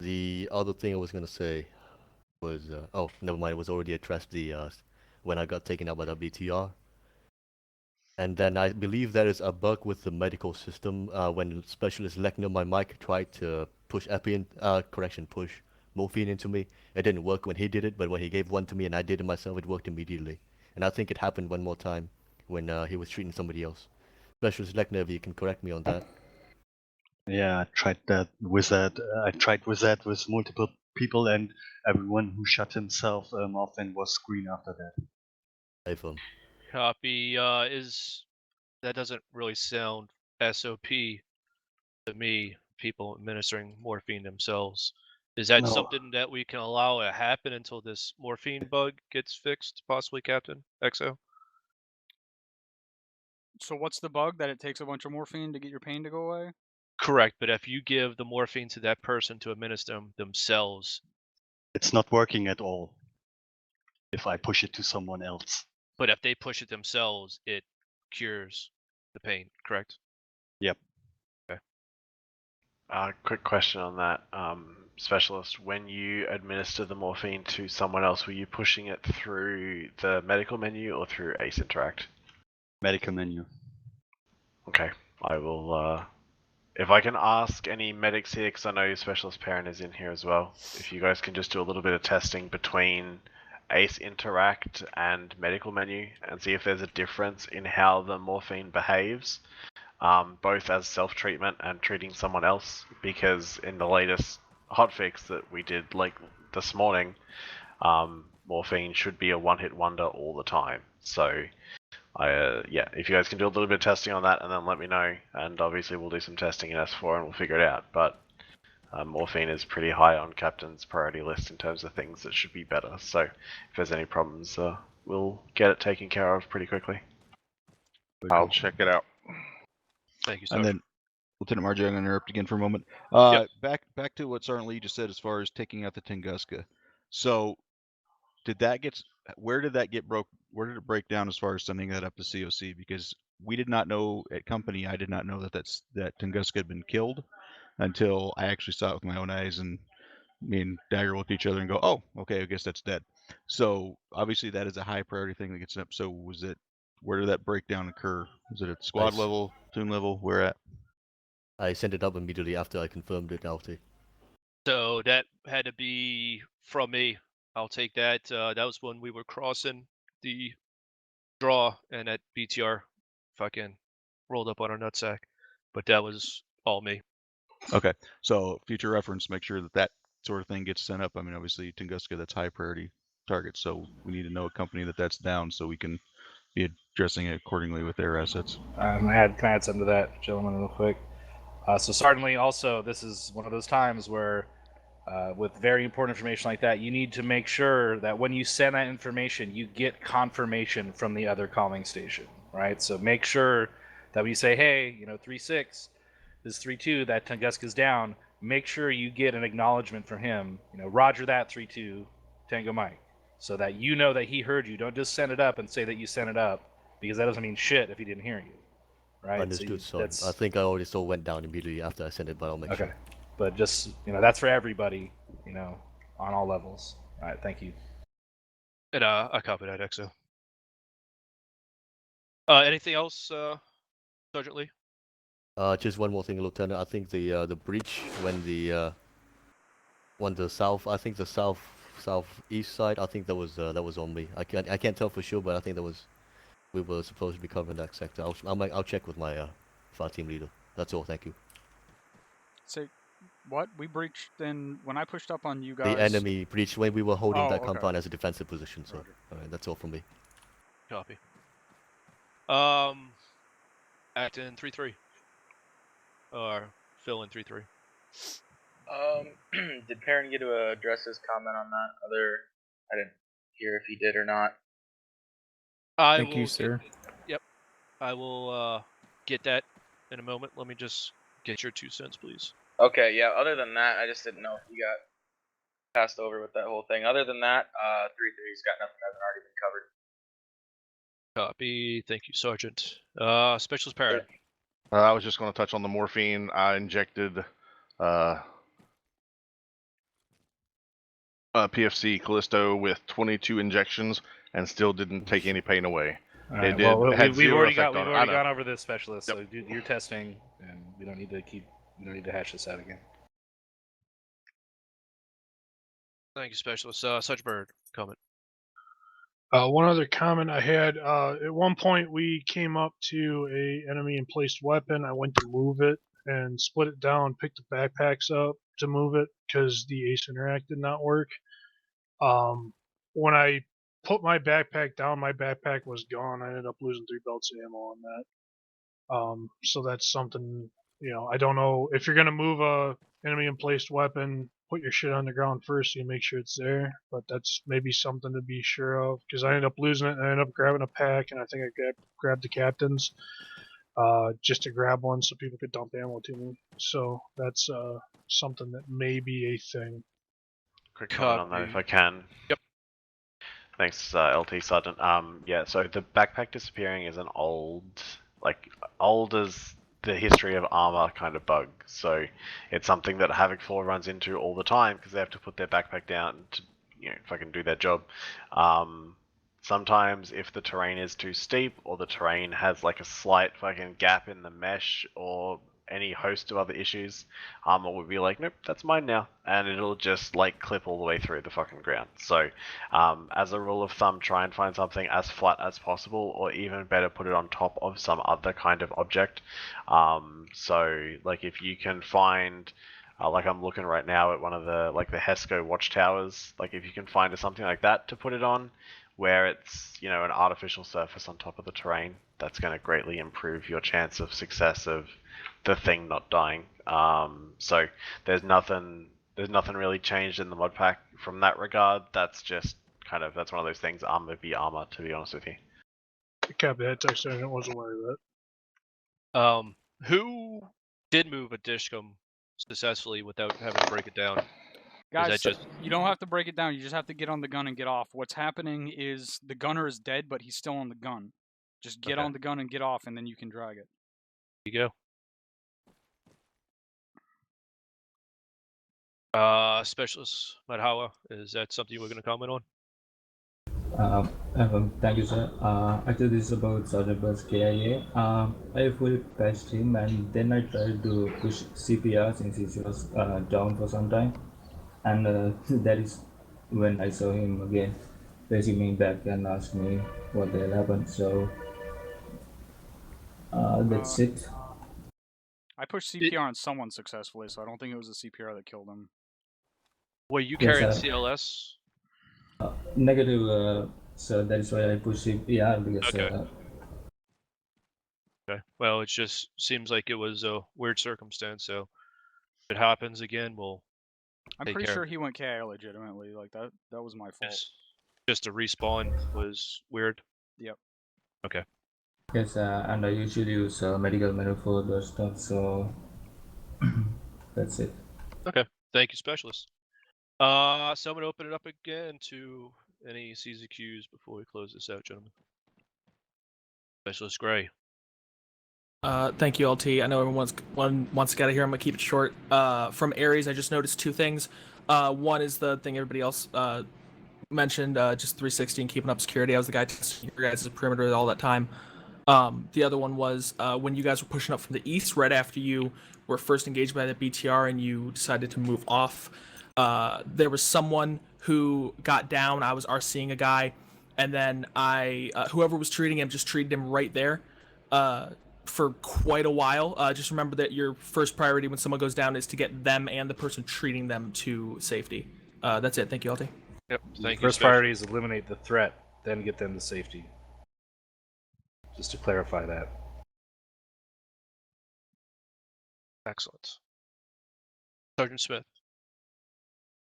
The other thing I was gonna say was, oh, never mind, it was already addressed when I got taken out by the BTR. And then I believe there is a bug with the medical system when Specialist Lechner, my mic, tried to push push morphine into me. It didn't work when he did it, but when he gave one to me and I did it myself, it worked immediately. And I think it happened one more time when he was treating somebody else. Specialist Lechner, if you can correct me on that. Yeah, I tried that with that. I tried with that with multiple people, and everyone who shut himself off and was green after that. Copy. That doesn't really sound SOP to me? People administering morphine themselves. Is that No. something that we can allow to happen until this morphine bug gets fixed, possibly, Captain XO? So what's the bug? That it takes a bunch of morphine to get your pain to go away? Correct, but if you give the morphine to that person to administer them themselves, It's not working at all. If I push it to someone else. but if they push it themselves, it cures the pain, correct? Yep. Okay. Quick question on that, Specialist. When you administer the morphine to someone else, were you pushing it through the medical menu or through ACE Interact? Medical menu. Okay, I will, if I can ask any medics here, because I know Specialist Parent is in here as well, if you guys can just do a little bit of testing between ACE Interact and medical menu and see if there's a difference in how the morphine behaves, both as self-treatment and treating someone else, because in the latest hotfix that we did like this morning, morphine should be a one-hit wonder all the time. So yeah, if you guys can do a little bit of testing on that and then let me know, and obviously we'll do some testing in S4 and we'll figure it out. But morphine is pretty high on Captain's priority list in terms of things that should be better. So if there's any problems, we'll get it taken care of pretty quickly. I'll check it out. Thank you, sir. And then, Lieutenant Marjorie, I'm going to interrupt again for a moment. Back to what Sergeant Lee just said as far as taking out the Tunguska. So, where did it break down as far as sending that up to COC? Because we did not know at company, I did not know that Tunguska had been killed until I actually saw it with my own eyes, and me and Dagger looked at each other and go, oh, okay, I guess that's dead. So obviously that is a high priority thing that gets up. So where did that breakdown occur? Was it at squad level, platoon level, where at? I sent it up immediately after I confirmed it, LT. So that had to be from me. I'll take that. That was when we were crossing the draw and that BTR fucking rolled up on our nutsack. But that was all me. Okay, so future reference, make sure that sort of thing gets sent up. I mean, obviously Tunguska, that's high priority target, so we need to know a company that's down so we can be addressing it accordingly with their assets. Can I add something to that, gentlemen, real quick? So certainly, also, this is one of those times where, with very important information like that, you need to make sure that when you send that information, you get confirmation from the other calling station, right? So make sure that we say, hey, 3-6, this is 3-2, that Tunguska's down. Make sure you get an acknowledgement from him. Roger that, 3-2, Tango Mike, so that you know that he heard you. Don't just send it up and say that you sent it up, because that doesn't mean shit if he didn't hear you. Right? Understood, so I think I already saw went down immediately after I sent it, but I'll make sure. But just, that's for everybody, on all levels. All right, thank you. And I copy that, XO. Anything else, Sergeant Lee? Just one more thing, Lieutenant. I think the breach when the southeast side, I think that was on me. I can't tell for sure, but I think we were supposed to be covering that sector. I'll check with my fire team leader. That's all. Thank you. Say, what? We breached then when I pushed up on you guys. The enemy breached when we were holding that okay. compound as a defensive position. So, all right, that's all from me. Copy. Acting 3-3. Or fill in 3-3. Did Perrin get to address his comment on that? I didn't hear if he did or not. Thank you, sir. Yep. I will get that in a moment. Let me just get your 2 cents, please. Okay, yeah. Other than that, I just didn't know if you got passed over with that whole thing. Other than that, 3-3's got nothing that hasn't already been covered. Copy. Thank you, Sergeant. Specialist Parent. I was just going to touch on the morphine. I injected PFC Callisto with 22 injections and still didn't take any pain away. Alright, It did. well, It had we've already zero effect we've on it. already I know. gone over this, specialist. So do your testing, and we don't need to hash this out again. Thank you, Specialist. Sergeant Bird, comment. One other comment I had, at one point we came up to a enemy in placed weapon. I went to move it and split it down, picked the backpacks up to move it because the Ace Interact did not work. When I put my backpack down, my backpack was gone. I ended up losing 3 belts of ammo on that. So that's something, I don't know if you're gonna move a enemy in placed weapon, put your shit on the ground first so you make sure it's there, but that's maybe something to be sure of, because I ended up losing it and I ended up grabbing a pack, and I think I grabbed the captain's just to grab one so people could dump ammo to me. So that's something that may be a thing. Quick comment on that if I can. Yep. Thanks, LT Sergeant. Yeah, so the backpack disappearing is an old as the history of ArmA kind of bug. So it's something that Havoc 4 runs into all the time because they have to put their backpack down to, fucking do their job. Sometimes if the terrain is too steep or the terrain has like a slight fucking gap in the mesh or any host of other issues, ArmA will be like, nope, that's mine now, and it'll just like clip all the way through the fucking ground. So as a rule of thumb, try and find something as flat as possible, or even better, put it on top of some other kind of object. So like if you can find like I'm looking right now at one of the the Hesco watchtowers, like if you can find something like that to put it on where it's an artificial surface on top of the terrain, that's going to greatly improve your chance of success of the thing not dying. So there's nothing really changed in the mod pack from that regard. That's just that's one of those things. ArmA be ArmA, to be honest with you. Copy that, Tech Sergeant. Wasn't aware of that. Who did move a dishcom successfully without having to break it down? Guys, you don't have to break it down. You just have to get on the gun and get off. What's happening is the gunner is dead, but he's still on the gun. Just get on the gun and get off, and then you can drag it. There you go. Specialist Madhawa, is that something you were going to comment on? Thank you, sir. Actually, this is about Sergeant Bird's KIA. I fully patched him, and then I tried to push CPR since he was down for some time. And that is when I saw him again facing me back and asked me what the hell happened. So that's it. I pushed CPR on someone successfully, so I don't think it was the CPR that killed him. Were you Yes, carrying sir. CLS? Negative, so that is why I pushed CPR because. Okay. Well, it just seems like it was a weird circumstance. So if it happens again, we'll. I'm take pretty care sure of it. he went KIA legitimately. Like that was my fault. Just a respawn was weird. Yep. Okay. Yes, and I usually use medical menu for those stuff, so that's it. Okay. Thank you, Specialist. So I'm going to open it up again to any C's and Q's before we close this out, gentlemen. Specialist Gray. Thank you, LT. I know everyone wants to get out of here. I'm gonna keep it short. From Ares, I just noticed 2 things. One is the thing everybody else mentioned, just 360 and keeping up security. I was the guy testing your guys' perimeter all that time. The other one was when you guys were pushing up from the east, right after you were first engaged by the BTR and you decided to move off. There was someone who got down. I was RCing a guy, and then whoever was treating him just treated him right there. For quite a while. Just remember that your first priority when someone goes down is to get them and the person treating them to safety. That's it. Thank you, LT. Yep. Thank you. First priority is eliminate the threat, then get them to safety. Just to clarify that. Excellent. Sergeant Smith.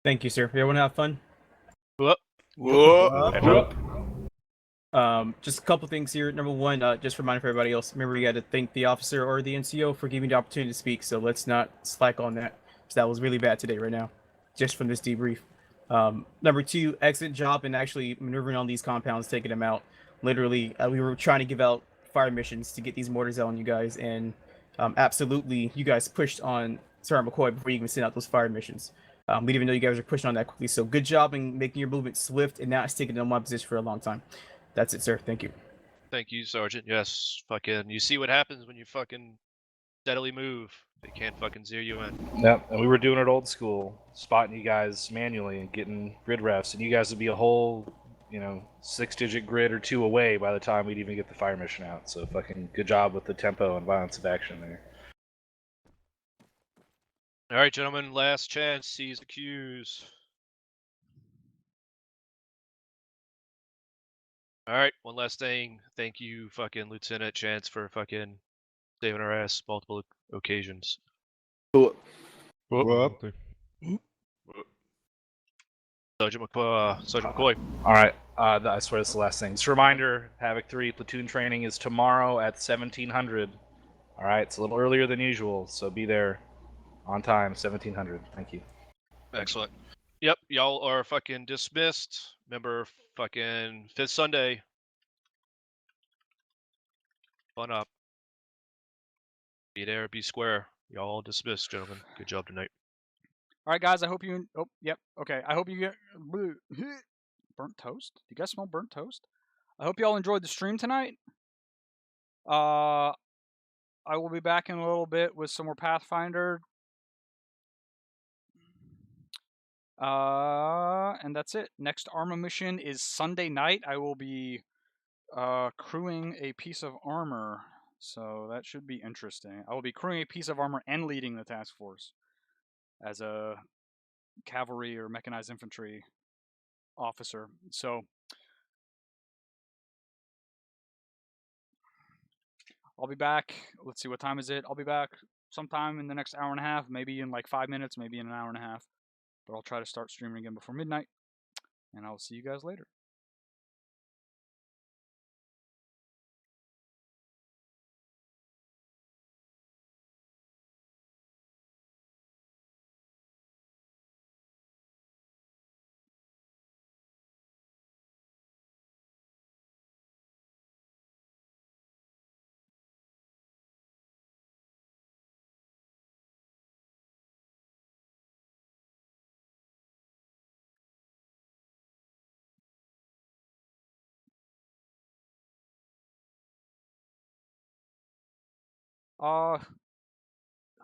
Thank you, sir. Everyone have fun? Whoop. Whoop. Just a couple things here. Number one, just remind for everybody else. Remember, you got to thank the officer or the NCO for giving the opportunity to speak. So let's not slack on that. So that was really bad today, right now, just from this debrief. Number two, excellent job in actually maneuvering on these compounds, taking them out. Literally, we were trying to give out fire missions to get these mortars out on you guys, and absolutely, you guys pushed on Sergeant McCoy before you even sent out those fire missions. We didn't even know you guys were pushing on that quickly. So good job in making your movement swift and not sticking in one position for a long time. That's it, sir. Thank you. Thank you, Sergeant. Yes, fucking. You see what happens when you fucking steadily move. They can't fucking zero you in. Yep, and we were doing it old school, spotting you guys manually and getting grid refs, and you guys would be a whole, 6-digit grid or 2 away by the time we'd even get the fire mission out. So fucking good job with the tempo and violence of action there. All right, gentlemen, last chance. Seize the cues. All right, one last thing. Thank you, fucking Lieutenant Chance, for fucking saving our ass multiple occasions. Cool. Sergeant McCoy. All right, I swear this is the last thing. Just a reminder, Havoc 3 platoon training is tomorrow at 1700. All right, it's a little earlier than usual, so be there on time, 1700. Thank you. Excellent. Yep, y'all are fucking dismissed. Remember, fucking 5th Sunday. Fun up. Be there, be square. Y'all dismissed, gentlemen. Good job tonight. All right, guys. I hope you. Oh, yep. Okay. I hope you get burnt toast. Do you guys smell burnt toast? I hope y'all enjoyed the stream tonight. I will be back in a little bit with some more Pathfinder. And that's it. Next ArmA mission is Sunday night. I will be crewing a piece of armor, so that should be interesting. I will be crewing a piece of armor and leading the task force as a cavalry or mechanized infantry officer. So I'll be back. Let's see, what time is it? I'll be back sometime in the next hour and a half, maybe in like 5 minutes, maybe in an hour and a half. But I'll try to start streaming again before midnight, and I'll see you guys later.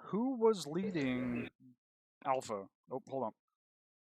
Who was leading Alpha? Oh, hold on.